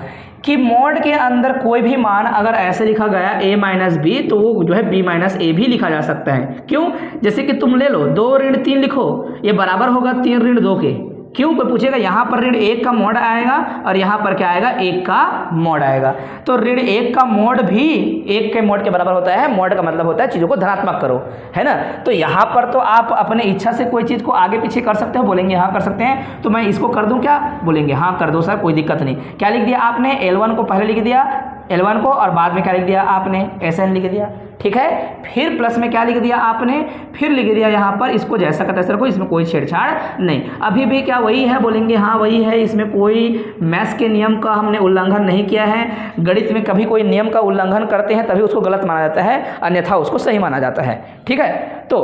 कि मोड के अंदर कोई भी मान अगर ऐसे लिखा गया a माइनस बी तो वो जो है b माइनस ए भी लिखा जा सकता है। क्यों? जैसे कि तुम ले लो 2 ऋण 3 लिखो, ये बराबर होगा 3 ऋण 2 के। क्यों? कोई पूछेगा यहाँ पर ऋण 1 का मोड आएगा और यहाँ पर क्या आएगा 1 का मोड आएगा। तो ऋण 1 का मोड भी 1 के मोड के बराबर होता है। मोड का मतलब होता है चीज़ों को धनात्मक करो, है ना। तो यहाँ पर तो आप अपने इच्छा से कोई चीज़ को आगे पीछे कर सकते हो, बोलेंगे हाँ कर सकते हैं। तो मैं इसको कर दूँ क्या? बोलेंगे हाँ कर दो सर, कोई दिक्कत नहीं। क्या लिख दिया आपने? L1 को पहले लिख दिया L1 को, और बाद में क्या लिख दिया आपने? SN लिख दिया, ठीक है। फिर प्लस में क्या लिख दिया आपने? फिर लिख दिया यहाँ पर इसको जैसा का तैसा रखो, इसमें कोई छेड़छाड़ नहीं। अभी भी क्या वही है? बोलेंगे हाँ वही है, इसमें कोई मैथ्स के नियम का हमने उल्लंघन नहीं किया है। गणित में कभी कोई नियम का उल्लंघन करते हैं तभी उसको गलत माना जाता है, अन्यथा उसको सही माना जाता है, ठीक है। तो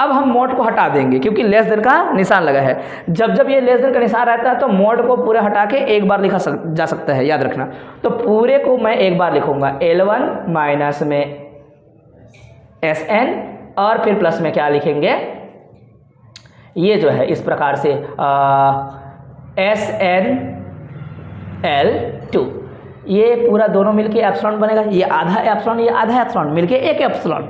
अब हम मोड को हटा देंगे क्योंकि लेस देन का निशान लगा है। जब जब ये लेस देन का निशान रहता है तो मोड को पूरा हटा के एक बार लिखा जा सकता है, याद रखना। तो पूरे को मैं एक बार लिखूंगा L1 माइनस में SN और फिर प्लस में क्या लिखेंगे? ये जो है इस प्रकार से SN L2, ये पूरा दोनों मिलके एप्सिलॉन बनेगा। ये आधा एप्सिलॉन, ये आधा एप्सिलॉन मिलके एक एप्सिलॉन,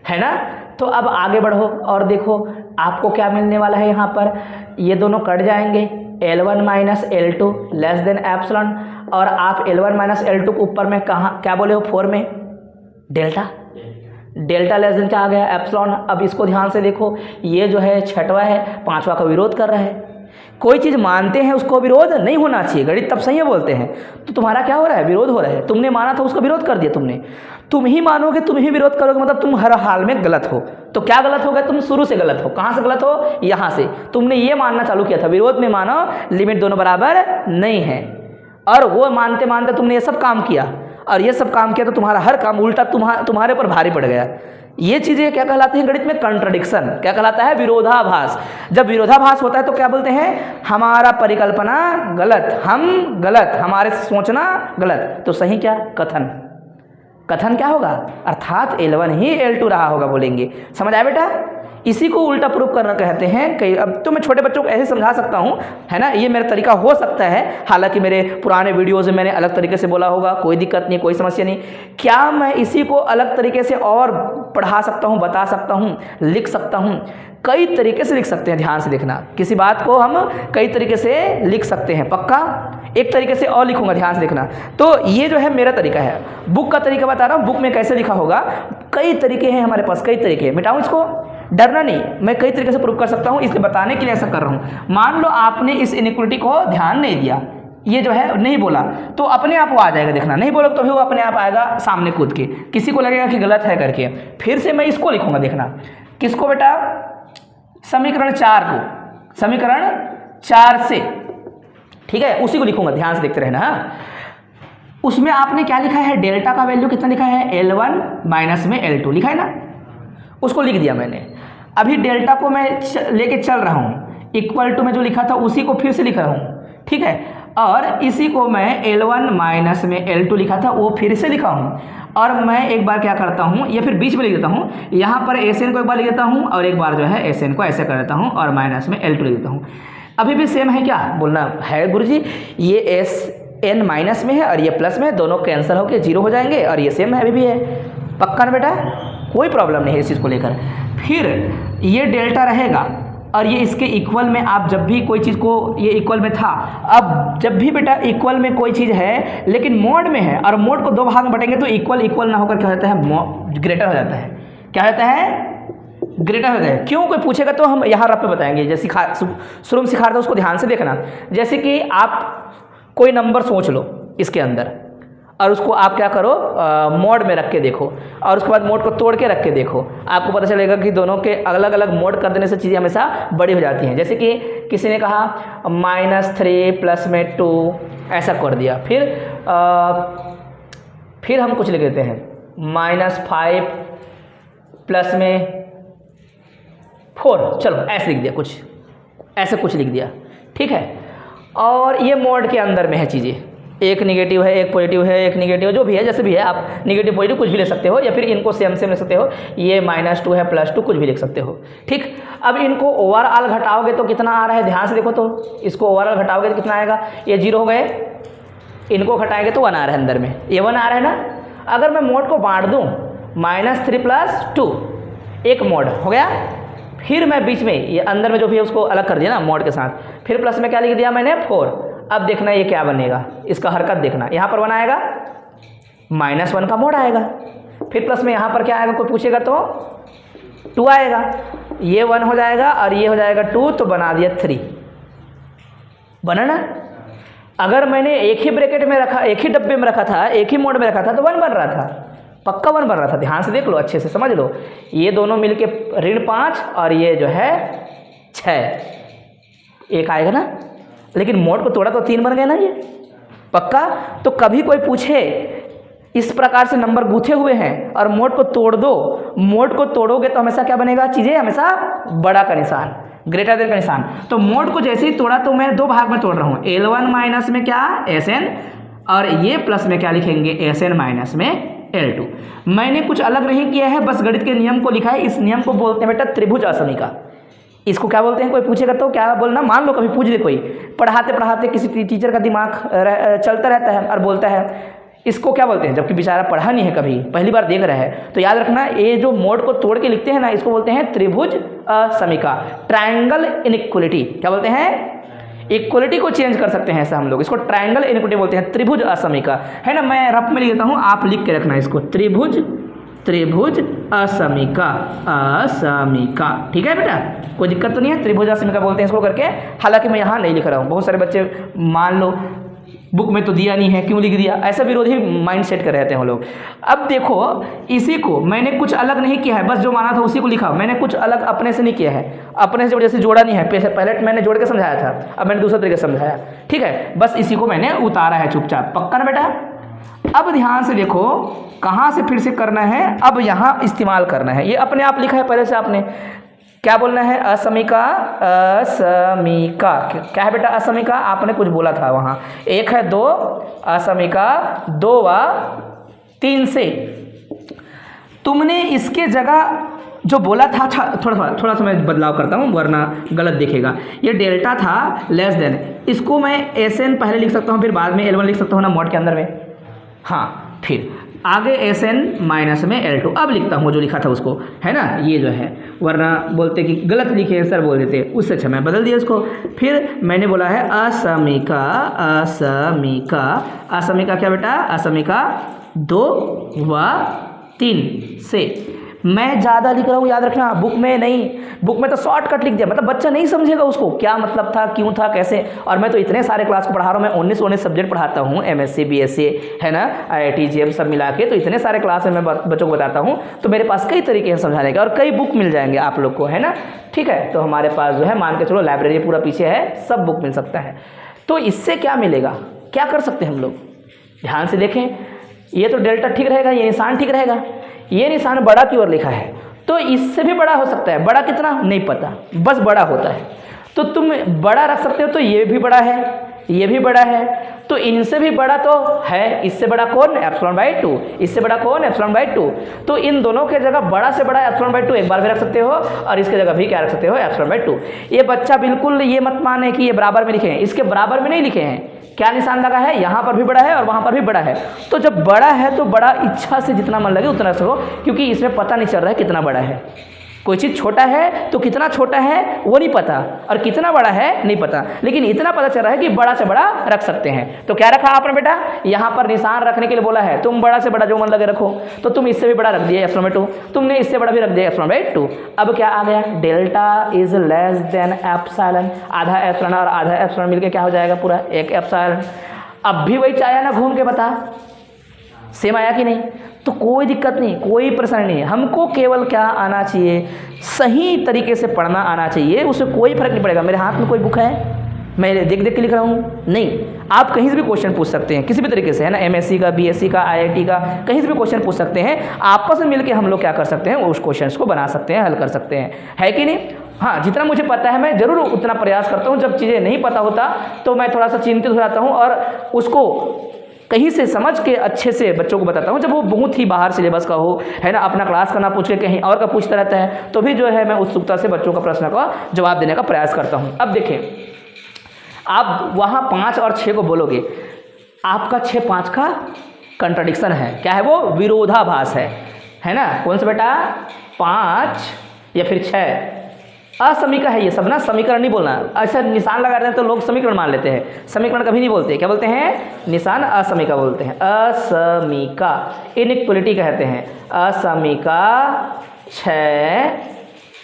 है ना। तो अब आगे बढ़ो और देखो आपको क्या मिलने वाला है। यहाँ पर ये दोनों कट जाएंगे, L1 minus L2 less than epsilon, और आप L1 माइनस L2 को ऊपर में कहाँ क्या बोले हो? 4 में डेल्टा, डेल्टा लेस देन क्या आ गया? एप्सिलॉन। अब इसको ध्यान से देखो, ये जो है छठवां है, पांचवा का विरोध कर रहा है। कोई चीज़ मानते हैं उसको विरोध नहीं होना चाहिए, गणित तब सही बोलते हैं। तो तुम्हारा क्या हो रहा है? विरोध हो रहा है। तुमने माना था उसका विरोध कर दिया तुमने। तुम ही मानोगे, तुम ही विरोध करोगे, मतलब तुम हर हाल में गलत हो। तो क्या गलत हो गया? तुम शुरू से गलत हो। कहाँ से गलत हो? यहाँ से। तुमने ये मानना चालू किया था विरोध में मानो लिमिट दोनों बराबर नहीं है, और वो मानते मानते तुमने ये सब काम किया, और ये सब काम किया तो तुम्हारा हर काम उल्टा तुम्हारे ऊपर भारी पड़ गया। ये चीज़ें क्या कहलाती हैं गणित में? कंट्राडिक्शन। क्या कहलाता है? विरोधाभास। जब विरोधाभास होता है तो क्या बोलते हैं? हमारा परिकल्पना गलत, हम गलत, हमारे सोचना गलत, तो सही क्या? कथन। कथन क्या होगा? अर्थात L1 ही L2 रहा होगा, बोलेंगे। समझ आया बेटा? इसी को उल्टा प्रूफ करना कहते हैं। कई अब तो मैं छोटे बच्चों को ऐसे समझा सकता हूँ, है ना। ये मेरा तरीका हो सकता है, हालांकि मेरे पुराने वीडियोज़ में मैंने अलग तरीके से बोला होगा, कोई दिक्कत नहीं, कोई समस्या नहीं। क्या मैं इसी को अलग तरीके से और पढ़ा सकता हूँ, बता सकता हूँ, लिख सकता हूँ? कई तरीके से लिख सकते हैं। ध्यान से देखना, किसी बात को हम कई तरीके से लिख सकते हैं। पक्का एक तरीके से और लिखूंगा, ध्यान से देखना। तो ये जो है मेरा तरीका है, बुक का तरीका बता रहा हूँ। बुक में कैसे लिखा होगा, कई तरीके हैं हमारे पास, कई तरीके। मिटाऊँ इसको? डरना नहीं, मैं कई तरीके से प्रूव कर सकता हूँ, इसलिए बताने के लिए ऐसा कर रहा हूँ। मान लो आपने इस इनइक्वालिटी को ध्यान नहीं दिया, ये जो है नहीं बोला, तो अपने आप वो आ जाएगा। देखना, नहीं बोलोगे तो भी वो अपने आप आएगा सामने कूद के, किसी को लगेगा कि गलत है करके। फिर से मैं इसको लिखूंगा, देखना। किसको बेटा? समीकरण 4 को, समीकरण 4 से, ठीक है, उसी को लिखूंगा, ध्यान से देखते रहना। उसमें आपने क्या लिखा है? डेल्टा का वैल्यू कितना लिखा है? L1 माइनस में L2 लिखा है ना, उसको लिख दिया मैंने। अभी डेल्टा को मैं लेके चल रहा हूँ, इक्वल टू में जो लिखा था उसी को फिर से लिख रहा हूँ, ठीक है। और इसी को मैं L1 माइनस में L2 लिखा था वो फिर से लिखा हूँ, और मैं एक बार क्या करता हूँ, ये फिर बीच में लिख देता हूँ। यहाँ पर SN को एक बार लिख देता हूँ, और एक बार जो है SN को ऐसे कर देता हूँ, और माइनस में L2 लिख देता हूँ। अभी भी सेम है क्या? बोलना है गुरुजी, ये SN माइनस में है और ये प्लस में है, दोनों कैंसिल होकर 0 हो जाएंगे, और ये सेम है, अभी भी है। पक्का ना बेटा? कोई प्रॉब्लम नहीं है इस चीज़ को लेकर। फिर ये डेल्टा रहेगा, और ये इसके इक्वल में आप जब भी कोई चीज़ को, ये इक्वल में था, अब जब भी बेटा इक्वल में कोई चीज़ है लेकिन मोड में है, और मोड को 2 भाग में बांटेंगे तो इक्वल इक्वल ना होकर क्या हो जाता है? ग्रेटर हो जाता है। क्या होता है? ग्रेटर हो जाता है। क्यों? कोई पूछेगा तो हम यहाँ रफ पे बताएंगे। जैसे शुरू में सिखा रहे थे, उसको ध्यान से देखना। जैसे कि आप कोई नंबर सोच लो इसके अंदर, और उसको आप क्या करो? मोड में रख के देखो, और उसके बाद मोड को तोड़ के रख के देखो, आपको पता चलेगा कि दोनों के अलग अलग मोड कर देने से चीज़ें हमेशा बड़ी हो जाती हैं। जैसे कि किसी ने कहा -3 प्लस में 2 ऐसा कर दिया, फिर हम कुछ लिख देते हैं -5 प्लस में 4, चलो ऐसे लिख दिया, कुछ ऐसे कुछ लिख दिया, ठीक है। और ये मोड के अंदर में है चीज़ें, एक निगेटिव है, एक पॉजिटिव है, एक निगेटिव, जो भी है जैसे भी है, आप निगेटिव पॉजिटिव कुछ भी ले सकते हो, या फिर इनको सेम सेम लिख सकते हो, ये -2 है +2 कुछ भी लिख सकते हो। ठीक, अब इनको ओवरऑल घटाओगे तो कितना आ रहा है, ध्यान से देखो तो, इसको ओवरऑल घटाओगे तो कितना आएगा, ये 0 हो गए, इनको घटाएंगे तो 1 आ रहा है अंदर में, ये 1 आ रहा है ना। अगर मैं मोड को बांट दूँ -3 + 2 एक मोड हो गया, फिर मैं बीच में ये अंदर में जो भी है उसको अलग कर दिया ना मोड के साथ, फिर प्लस में क्या लिख दिया मैंने 4। अब देखना ये क्या बनेगा, इसका हरकत देखना, यहाँ पर 1 आएगा, -1 का मोड आएगा, फिर प्लस में यहाँ पर क्या आएगा, कोई पूछेगा तो 2 आएगा, ये 1 हो जाएगा और ये हो जाएगा 2, तो बना दिया 3, बना ना। अगर मैंने एक ही ब्रैकेट में रखा, एक ही डब्बे में रखा था, एक ही मोड में रखा था तो 1 बन रहा था, पक्का 1 बन रहा था। ध्यान से देख लो, अच्छे से समझ लो, ये दोनों मिलके -5 और ये जो है 6 एक आएगा ना, लेकिन मोड को तोड़ा तो 3 बन गए ना ये, पक्का। तो कभी कोई पूछे इस प्रकार से नंबर गूथे हुए हैं और मोड को तोड़ दो, मोड को तोड़ोगे तो हमेशा क्या बनेगा, चीज़ें हमेशा बड़ा का निशान, ग्रेटर देन का निशान। तो मोड को जैसे ही तोड़ा तो मैं 2 भाग में तोड़ रहा हूँ, L1 माइनस में क्या Sn, और ये प्लस में क्या लिखेंगे Sn माइनस में L2। मैंने कुछ अलग नहीं किया है, बस गणित के नियम को लिखा है। इस नियम को बोलते हैं बेटा त्रिभुज असमीका। इसको क्या बोलते हैं, कोई पूछेगा तो क्या बोलना, मान लो कभी पूछ दे कोई, पढ़ाते पढ़ाते किसी टीचर का दिमाग चलता रहता है और बोलता है इसको क्या बोलते हैं, जबकि बेचारा पढ़ा नहीं है, कभी पहली बार देख रहा है। तो याद रखना, ये जो मोड को तोड़ के लिखते हैं ना, इसको बोलते हैं त्रिभुज असमीका, ट्रायंगल इनइक्वलिटी। क्या बोलते हैं, इक्वलिटी को चेंज कर सकते हैं ऐसा हम लोग, इसको ट्रायंगल इनइक्वलिटी बोलते हैं, त्रिभुज असमीका, है ना। मैं रफ में लिख देता हूँ, आप लिख के रखना इसको, त्रिभुज असमीका, असमीका, ठीक है बेटा, कोई दिक्कत तो नहीं है। त्रिभुज असमीका बोलते हैं इसको करके, हालांकि मैं यहाँ नहीं लिख रहा हूँ। बहुत सारे बच्चे मान लो बुक में तो दिया नहीं है, क्यों लिख दिया, ऐसा विरोधी माइंड सेट कर रहते हैं वो लोग। अब देखो, इसी को मैंने कुछ अलग नहीं किया है, बस जो माना था उसी को लिखा, मैंने कुछ अलग अपने से नहीं किया है, अपने से जैसे जोड़ा नहीं है। पहले मैंने जोड़ के समझाया था, अब मैंने दूसरे तरीके से समझाया, ठीक है, बस इसी को मैंने उतारा है चुपचाप, पक्का ना बेटा। अब ध्यान से देखो, कहाँ से फिर से करना है, अब यहाँ इस्तेमाल करना है, ये अपने आप लिखा है पहले से आपने। क्या बोलना है, असमीका, असमीका, क्या है बेटा असमीका, आपने कुछ बोला था वहाँ, 1 है 2, असमीका 2 व 3 से। तुमने इसके जगह जो बोला था, थोड़ा सा मैं बदलाव करता हूँ वरना गलत दिखेगा। ये डेल्टा था लेस देन, इसको मैं Sn पहले लिख सकता हूँ, फिर बाद में L1 लिख सकता हूँ ना मोड के अंदर में, हाँ, फिर आगे Sn माइनस में L2। अब लिखता हूँ जो लिखा था उसको, है ना, ये जो है, वरना बोलते कि गलत लिखे सर बोल देते, उससे अच्छा मैं बदल दिया इसको। फिर मैंने बोला है असमीका, असमीका, असमीका क्या बेटा, असमीका 2 व 3 से। मैं ज़्यादा लिख रहा हूँ, याद रखना, बुक में नहीं, बुक में तो शॉर्टकट लिख दिया, मतलब बच्चा नहीं समझेगा उसको क्या मतलब था, क्यों था, कैसे। और मैं तो इतने सारे क्लास को पढ़ा रहा हूँ, मैं 19 सब्जेक्ट पढ़ाता हूँ, MSc BSc है ना, IIT GM सब मिला के, तो इतने सारे क्लास में मैं बच्चों को बताता हूँ, तो मेरे पास कई तरीके हैं समझाने के, और कई बुक मिल जाएंगे आप लोग को, है ना, ठीक है। तो हमारे पास जो है, मान के चलो लाइब्रेरी पूरा पीछे है, सब बुक मिल सकता है। तो इससे क्या मिलेगा, क्या कर सकते हैं हम लोग, ध्यान से देखें। ये तो डेल्टा ठीक रहेगा, ये निशान ठीक रहेगा, ये निशान बड़ा की ओर लिखा है, तो इससे भी बड़ा हो सकता है, बड़ा कितना नहीं पता, बस बड़ा होता है। तो तुम बड़ा रख सकते हो, तो ये भी बड़ा है, ये भी बड़ा है, तो इनसे भी बड़ा तो है, इससे बड़ा कौन, ε/2, इससे बड़ा कौन, ε/2। तो इन दोनों के जगह बड़ा से बड़ा ε/2 एक बार भी रख सकते हो, और इसके जगह भी क्या रख सकते हो, ε/2। ये बच्चा बिल्कुल ये मत माने कि ये बराबर में लिखे हैं, इसके बराबर में नहीं लिखे हैं, क्या निशान लगा है, यहाँ पर भी बड़ा है और वहाँ पर भी बड़ा है। तो जब बड़ा है तो बड़ा इच्छा से जितना मन लगे उतना रखो, क्योंकि इसमें पता नहीं चल रहा है कितना बड़ा है। कोई चीज़ छोटा है तो कितना छोटा है वो नहीं पता, और कितना बड़ा है नहीं पता, लेकिन इतना पता चल रहा है कि बड़ा से बड़ा रख सकते हैं। तो क्या रखा आपने बेटा, यहाँ पर निशान रखने के लिए बोला है, तुम बड़ा से बड़ा जो मन लगे रखो, तो तुम इससे भी बड़ा रख दिया ε/2, तुमने इससे बड़ा भी रख दिया ε/2। अब क्या आ गया, delta is less than epsilon, आधा एप्सिलॉन और आधा एप्सिलॉन मिलके क्या हो जाएगा, पूरा 1 एप्सिलॉन। अब भी वही आया ना, घूम के बता, सेम आया कि नहीं, तो कोई दिक्कत नहीं, कोई परेशानी नहीं है। हमको केवल क्या आना चाहिए, सही तरीके से पढ़ना आना चाहिए, उससे कोई फर्क नहीं पड़ेगा। मेरे हाथ में कोई बुक है, मैं देख देख के लिख रहा हूँ नहीं, आप कहीं से भी क्वेश्चन पूछ सकते हैं किसी भी तरीके से, है ना, MSc का, BSc का, IIT का, कहीं से भी क्वेश्चन पूछ सकते हैं। आपस में मिलकर हम लोग क्या कर सकते हैं, उस क्वेश्चन को बना सकते हैं, हल कर सकते हैं, है कि नहीं। हाँ, जितना मुझे पता है मैं ज़रूर उतना प्रयास करता हूँ। जब चीज़ें नहीं पता होता तो मैं थोड़ा सा चिंतित हो जाता हूँ और उसको कहीं से समझ के अच्छे से बच्चों को बताता हूँ। जब वो बहुत ही बाहर सिलेबस का हो, है ना, अपना क्लास का ना पूछ के कहीं और का पूछता रहता है, तो भी जो है मैं उत्सुकता से बच्चों का प्रश्न का जवाब देने का प्रयास करता हूँ। अब देखें, आप वहाँ 5 और 6 को बोलोगे, आपका 6-5 का कंट्राडिक्शन है। क्या है वो? विरोधाभास है ना। कौन सा बेटा? 5 या फिर 6 असमीका है ये सब ना, समीकरण नहीं बोलना। ऐसा निशान लगा देते हैं तो लोग समीकरण मान लेते हैं, समीकरण कभी नहीं बोलते। क्या बोलते हैं? निशान असमीका बोलते हैं। असमीका, इनइक्वलिटी कहते हैं। असमीका 6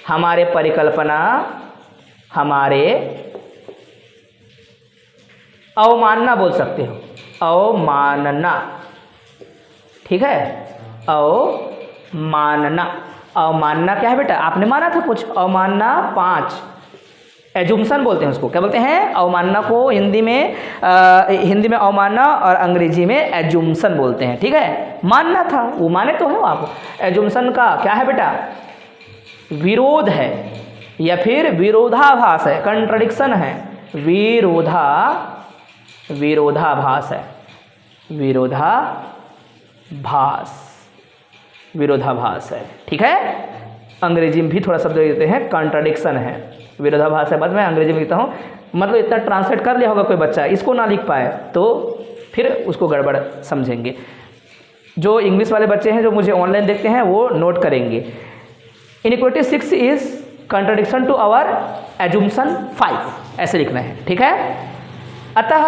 हमारे परिकल्पना, हमारे अवमानना बोल सकते हो, अवमानना, ठीक है, अवमानना। अवमानना क्या है बेटा? आपने माना था कुछ, अवमानना 5, एजुम्सन बोलते हैं उसको। क्या बोलते हैं? अवमानना को हिंदी में अवमानना और अंग्रेजी में एजुम्सन बोलते हैं, ठीक है। मानना था, वो माने तो है आप। एजुम्सन का क्या है बेटा? विरोध है या फिर विरोधाभास है, कंट्रडिक्शन है, विरोधाभास है, विरोधाभास है, ठीक है। अंग्रेजी में भी थोड़ा शब्द देते हैं, कॉन्ट्राडिक्शन है, विरोधाभास है। बाद में अंग्रेजी में लिखता हूँ, मतलब इतना ट्रांसलेट कर लिया होगा कोई बच्चा, इसको ना लिख पाए तो फिर उसको गड़बड़ समझेंगे। जो इंग्लिश वाले बच्चे हैं जो मुझे ऑनलाइन देखते हैं वो नोट करेंगे। Inequality 6 is contradiction to our assumption 5, ऐसे लिखना है, ठीक है। अतः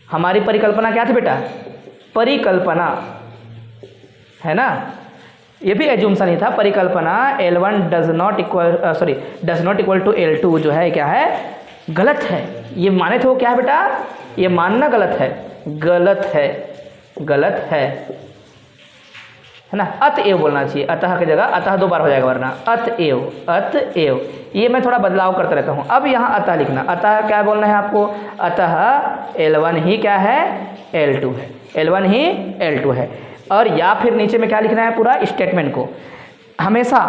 हमारी परिकल्पना क्या थी बेटा? परिकल्पना है ना, ये भी एजुम्सन ही था। परिकल्पना L1 does not equal to L2 जो है क्या है? गलत है। ये माने थे वो क्या है बेटा? ये मानना गलत है ना। अतएव बोलना चाहिए, अतः की जगह अतः 2 बार हो जाएगा वरना। अतएव ये मैं थोड़ा बदलाव करता रहता हूँ। अब यहाँ अतः लिखना, अतः क्या बोलना है आपको? अतः L1 ही क्या है? L2 है, L1 ही L2 है। और या फिर नीचे में क्या लिखना है? पूरा स्टेटमेंट को हमेशा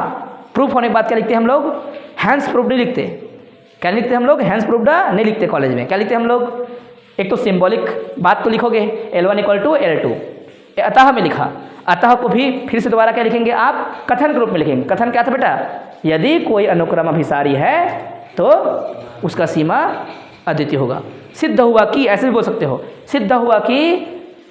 प्रूफ होने के बाद क्या लिखते हैं हम लोग? हैंस प्रूफ्ड नहीं लिखते। क्या लिखते हम लोग? हैंस प्रूफ्ड नहीं लिखते कॉलेज में। क्या लिखते हम लोग? एक तो सिंबॉलिक बात तो लिखोगे, L1 इक्वल टू L2, अतः में लिखा। अतः को भी फिर से दोबारा क्या लिखेंगे आप? कथन के रूप में लिखेंगे। कथन क्या था बेटा? यदि कोई अनुक्रम अभिसारी है तो उसका सीमा अद्वितीय होगा। सिद्ध हुआ कि, ऐसे भी बोल सकते हो, सिद्ध हुआ कि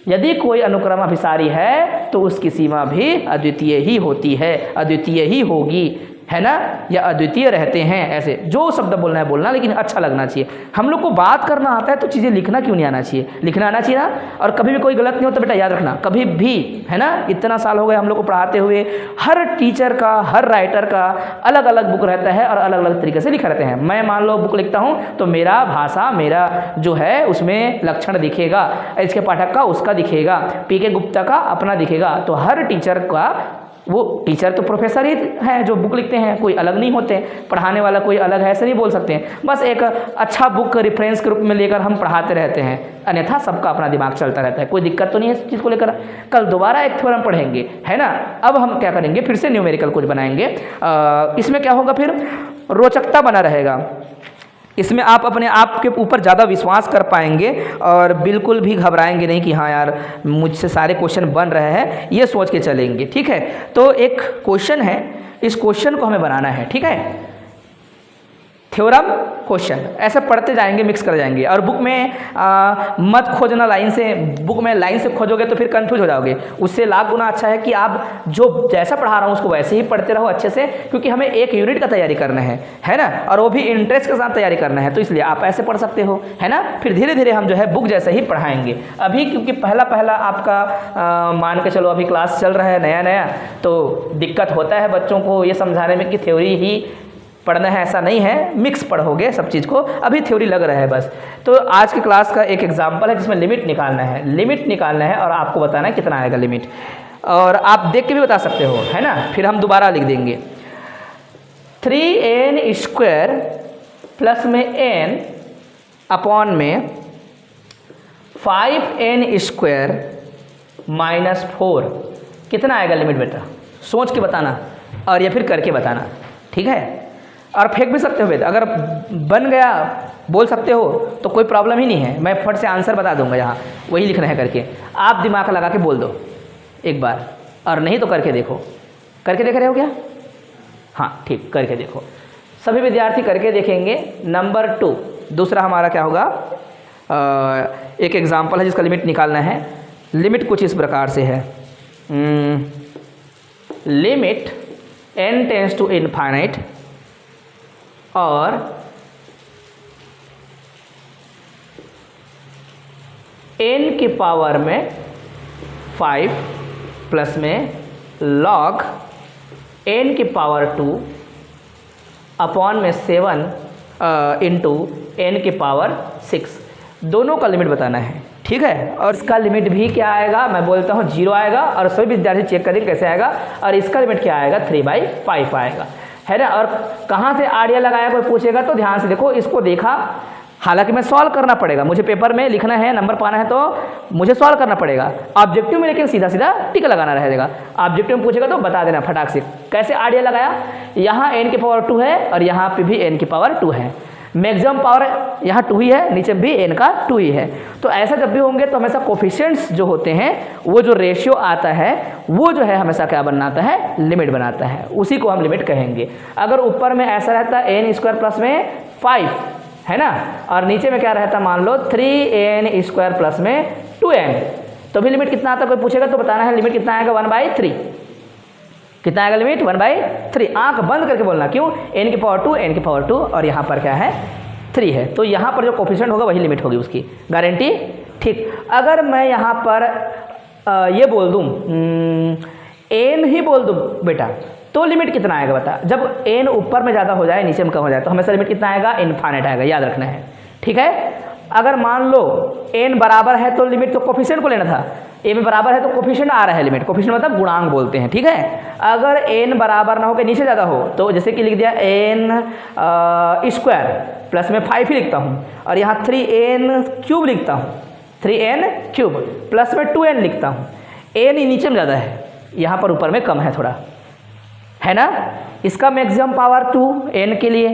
यदि कोई अनुक्रम अभिसारी है तो उसकी सीमा भी अद्वितीय ही होती है, अद्वितीय ही होगी, है ना, या अद्वितीय रहते हैं। ऐसे जो शब्द बोलना है बोलना, लेकिन अच्छा लगना चाहिए। हम लोग को बात करना आता है तो चीज़ें लिखना क्यों नहीं आना चाहिए? लिखना आना चाहिए ना। और कभी भी कोई गलत नहीं होता बेटा, याद रखना, कभी भी, है ना। इतना साल हो गए हम लोग को पढ़ाते हुए, हर टीचर का, हर राइटर का अलग अलग बुक रहता है और अलग अलग तरीके से लिखा रहते हैं। मैं मान लो बुक लिखता हूँ तो मेरा भाषा, मेरा जो है उसमें लक्षण दिखेगा, इसके पाठक का उसका दिखेगा, PK गुप्ता का अपना दिखेगा। तो हर टीचर का, वो टीचर तो प्रोफेसर ही हैं जो बुक लिखते हैं, कोई अलग नहीं होते। पढ़ाने वाला कोई अलग है ऐसे नहीं बोल सकते हैं। बस एक अच्छा बुक रेफरेंस के रूप में लेकर हम पढ़ाते रहते हैं, अन्यथा सबका अपना दिमाग चलता रहता है। कोई दिक्कत तो नहीं है इस चीज़ को लेकर। कल दोबारा एक थ्योरम पढ़ेंगे, है ना। अब हम क्या करेंगे? फिर से न्यूमेरिकल कुछ बनाएंगे। इसमें क्या होगा? फिर रोचकता बना रहेगा। इसमें आप अपने आप के ऊपर ज़्यादा विश्वास कर पाएंगे और बिल्कुल भी घबराएंगे नहीं कि हाँ यार मुझसे सारे क्वेश्चन बन रहे हैं, ये सोच के चलेंगे, ठीक है। तो एक क्वेश्चन है, इस क्वेश्चन को हमें बनाना है, ठीक है। थ्योरम, क्वेश्चन, ऐसे पढ़ते जाएंगे, मिक्स कर जाएंगे। और बुक में मत खोजना लाइन से, बुक में लाइन से खोजोगे तो फिर कंफ्यूज हो जाओगे। उससे लाख गुना अच्छा है कि आप जो जैसा पढ़ा रहा हूँ उसको वैसे ही पढ़ते रहो अच्छे से, क्योंकि हमें 1 यूनिट का तैयारी करना है ना, और वो भी इंटरेस्ट के साथ तैयारी करना है। तो इसलिए आप ऐसे पढ़ सकते हो, है ना। फिर धीरे धीरे हम जो है बुक जैसे ही पढ़ाएंगे। अभी क्योंकि पहला आपका मान के चलो अभी क्लास चल रहा है नया, तो दिक्कत होता है बच्चों को ये समझाने में कि थ्योरी ही पढ़ना है, ऐसा नहीं है, मिक्स पढ़ोगे सब चीज़ को। अभी थ्योरी लग रहा है बस। तो आज की क्लास का एक एग्जाम्पल है जिसमें लिमिट निकालना है और आपको बताना है कितना आएगा लिमिट, और आप देख के भी बता सकते हो, है ना। फिर हम दोबारा लिख देंगे 3n² प्लस में n अपॉन में 5n² माइनस 4 कितना आएगा लिमिट बेटा? सोच के बताना और या फिर करके बताना, ठीक है। और फेंक भी सकते हो वेद, अगर बन गया बोल सकते हो तो कोई प्रॉब्लम ही नहीं है, मैं फट से आंसर बता दूंगा, यहाँ वही लिखना है करके। आप दिमाग लगा के बोल दो एक बार, और नहीं तो करके देखो। करके देख रहे हो क्या? हाँ ठीक, करके देखो। सभी विद्यार्थी करके देखेंगे। नंबर 2 दूसरा हमारा क्या होगा, एक एग्जाम्पल है जिसका लिमिट निकालना है। लिमिट कुछ इस प्रकार से है, limit n tends to infinite और n की पावर में 5 प्लस में log n की पावर 2 अपॉन में 7 इंटू n की पावर 6, दोनों का लिमिट बताना है, ठीक है। और इसका लिमिट भी क्या आएगा, मैं बोलता हूँ 0 आएगा, और सभी विद्यार्थी चेक करेंगे कैसे आएगा। और इसका लिमिट क्या आएगा, 3/5 आएगा, है ना। और कहाँ से आइडिया लगाया कोई पूछेगा तो ध्यान से देखो, इसको देखा, हालांकि मैं सॉल्व करना पड़ेगा, मुझे पेपर में लिखना है, नंबर पाना है तो मुझे सॉल्व करना पड़ेगा। ऑब्जेक्टिव में लेकिन सीधा सीधा टिक लगाना रहेगा। ऑब्जेक्टिव में पूछेगा तो बता देना फटाक से कैसे आइडिया लगाया। यहाँ n की पावर 2 है और यहाँ पे भी n की पावर 2 है, मैक्सिमम पावर यहाँ 2 ही है, नीचे भी n का 2 ही है। तो ऐसा जब भी होंगे तो हमेशा कोफिशिएंट्स जो होते हैं, वो जो रेशियो आता है वो जो है हमेशा क्या बनाता है, लिमिट बनाता है, उसी को हम लिमिट कहेंगे। अगर ऊपर में ऐसा रहता n² प्लस में 5 है ना, और नीचे में क्या रहता, मान लो 3n² प्लस में 2n, तो भी लिमिट कितना आता है कोई पूछेगा तो बताना है लिमिट कितना आएगा, 1/3। कितना आएगा लिमिट, 1/3। आंख बंद करके बोलना, क्यों, n की पावर 2 n की पावर 2 और यहाँ पर क्या है 3 है, तो यहाँ पर जो कोफिशिएंट होगा वही लिमिट होगी उसकी, गारंटी, ठीक। अगर मैं यहाँ पर ये बोल दूँ n ही बोल दूँ बेटा, तो लिमिट कितना आएगा बता। जब n ऊपर में ज़्यादा हो जाए नीचे में कम हो जाए तो हमेशा लिमिट कितना आएगा, इनफाइनाइट आएगा, याद रखना है, ठीक है। अगर मान लो n बराबर है तो लिमिट तो कोफिशिएंट को लेना था, a में बराबर है तो कोफिशिएंट आ रहा है लिमिट, कोफिशिएंट मतलब गुणांक बोलते हैं, ठीक है। अगर n बराबर ना हो के नीचे ज़्यादा हो तो जैसे कि लिख दिया n² प्लस में 5 ही लिखता हूँ, और यहाँ 3n³ लिखता हूँ, 3n³ प्लस में 2n लिखता हूँ। n नीचे में ज़्यादा है, यहाँ पर ऊपर में कम है थोड़ा, है ना। इसका मैक्सिमम पावर 2 n के लिए,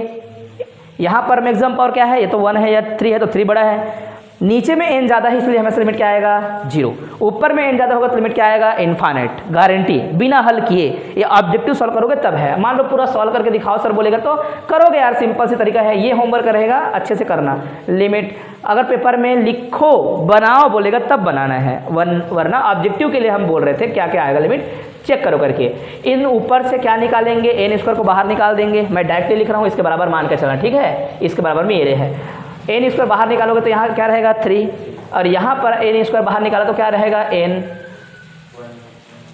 यहाँ पर मैक्सिमम पावर क्या है, ये तो 1 है या 3 है तो 3 बड़ा है, नीचे में n ज़्यादा है इसलिए हमेशा लिमिट क्या आएगा, 0। ऊपर में n ज़्यादा होगा तो लिमिट क्या आएगा, इनफाइनाइट, गारंटी, बिना हल किए। ये ऑब्जेक्टिव सॉल्व करोगे तब है, मान लो पूरा सॉल्व करके दिखाओ सर बोलेगा तो करोगे यार, सिंपल सी तरीका है, ये होमवर्क रहेगा, अच्छे से करना। लिमिट अगर पेपर में लिखो बनाओ बोलेगा तब बनाना है, वरना ऑब्जेक्टिव के लिए हम बोल रहे थे क्या क्या आएगा लिमिट चेक करो करके। इन ऊपर से क्या निकालेंगे, n² को बाहर निकाल देंगे, मैं डायरेक्टली लिख रहा हूँ, इसके बराबर मान के चलना, ठीक है। इसके बराबर में ये है, n² बाहर निकालोगे तो यहाँ क्या रहेगा 3, और यहाँ पर n² बाहर निकाला तो क्या रहेगा n,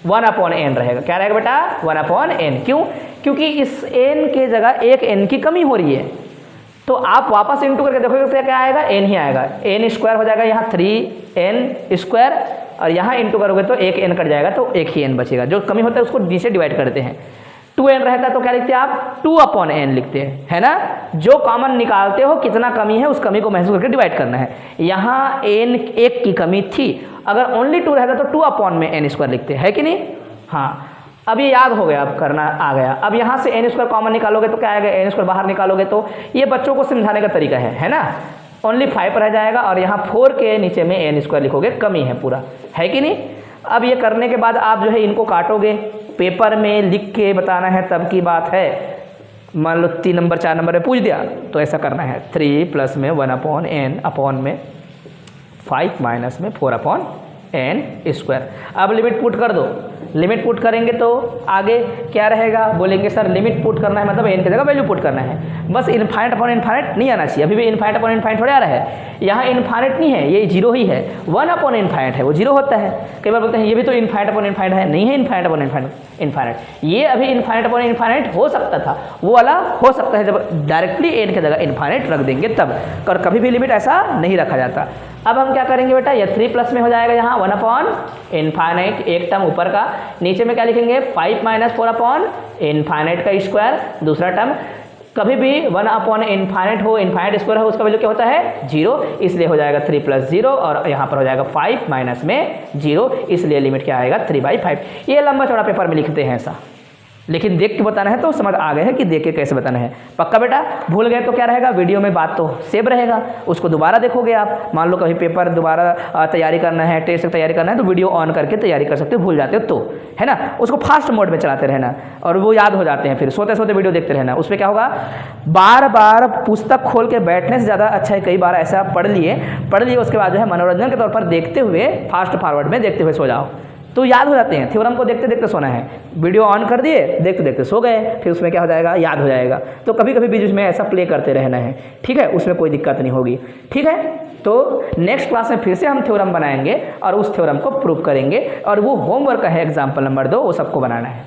1/n रहेगा, क्या रहेगा बेटा 1/n। क्यों, क्योंकि इस n के जगह एक n की कमी हो रही है, तो आप वापस इंटू करके देखोगे तो क्या आएगा, n ही आएगा, n² हो जाएगा यहाँ 3n², और यहाँ इंटू करोगे तो एक n कट जाएगा तो एक ही n बचेगा, जो कमी होता है उसको नीचे डिवाइड करते हैं। 2n रहता है तो क्या लिखते हैं आप, 2/n लिखते हैं, है ना। जो कॉमन निकालते हो कितना कमी है उस कमी को महसूस करके डिवाइड करना है। यहाँ n एक की कमी थी, अगर ओनली 2 रहता तो 2/n² लिखते हैं, है कि नहीं। हाँ, अब ये याद हो गया, अब करना आ गया। अब यहाँ से n² कॉमन निकालोगे तो क्या आएगा, n² बाहर निकालोगे तो ये बच्चों को समझाने का तरीका है ना। ओनली 5 रह जाएगा और यहाँ 4 के नीचे में n² लिखोगे, कमी है पूरा, है कि नहीं। अब ये करने के बाद आप जो है इनको काटोगे, पेपर में लिख के बताना है तब की बात है। मान लो 3 नंबर 4 नंबर में पूछ दिया तो ऐसा करना है, 3 प्लस में 1/n अपॉन में 5 माइनस में 4/n²। अब लिमिट पुट कर दो, लिमिट पुट करेंगे तो आगे क्या रहेगा, बोलेंगे सर लिमिट पुट करना है मतलब n की जगह वैल्यू पुट करना है, बस इनफाइनाइट अपॉन इनफाइनाइट नहीं आना चाहिए। अभी भी इनफाइनाइट अपॉन इनफाइनाइट थोड़ा आ रहा है, यहाँ इनफाइनाइट नहीं है, ये 0 ही है, 1/इनफाइनाइट है वो 0 होता है। कई बार बोलते हैं ये भी तो इनफाइनाइट अपॉन इनफाइनाइट है, नहीं है इनफाइनाइट अपॉन इनफाइनाइट। ये अभी इनफाइनाइट अपॉन इनफाइनाइट हो सकता था, वो वाला हो सकता है जब डायरेक्टली n की जगह इनफाइनाइट रख देंगे तब, और कभी भी लिमिट ऐसा नहीं रखा जाता। अब हम क्या करेंगे बेटा, ये 3 प्लस में हो जाएगा यहाँ 1/इनफाइनाइट, एक टर्म ऊपर का, नीचे में क्या लिखेंगे 5 माइनस 4/इनफाइनाइट का स्क्वायर, दूसरा टर्म कभी भी 1/इन्फाइनाइट हो, इन्फाइनाइट स्क्वायर हो, उसका वैल्यू क्या होता है 0, इसलिए हो जाएगा 3 + 0 और यहाँ पर हो जाएगा 5 माइनस में 0, इसलिए लिमिट क्या आएगा 3/5। ये लंबा चौड़ा पेपर में लिखते हैं ऐसा, लेकिन देख के बताना है तो समझ आ गए हैं कि देख के कैसे बताना है। पक्का बेटा? भूल गए तो क्या रहेगा, वीडियो में बात तो सेव रहेगा, उसको दोबारा देखोगे आप। मान लो कभी पेपर दोबारा तैयारी करना है, टेस्ट की तैयारी करना है, तो वीडियो ऑन करके तैयारी कर सकते हो, भूल जाते हो तो, है ना। उसको फास्ट मोड में चलाते रहना और वो याद हो जाते हैं, फिर सोते सोते वीडियो देखते रहना। उसमें क्या होगा, बार बार पुस्तक खोल के बैठने से ज़्यादा अच्छा है कई बार ऐसा पढ़ लिए उसके बाद जो है मनोरंजन के तौर पर देखते हुए फास्ट फॉरवर्ड में देखते हुए सो जाओ, तो याद हो जाते हैं। थ्योरम को देखते देखते सोना है, वीडियो ऑन कर दिए, देखते देखते सो गए, फिर उसमें क्या हो जाएगा, याद हो जाएगा। तो कभी कभी बीच में ऐसा प्ले करते रहना है, ठीक है, उसमें कोई दिक्कत नहीं होगी, ठीक है। तो नेक्स्ट क्लास में फिर से हम थ्योरम बनाएंगे और उस थ्योरम को प्रूव करेंगे, और वो होमवर्क है एग्जाम्पल नंबर 2, वो सबको बनाना है।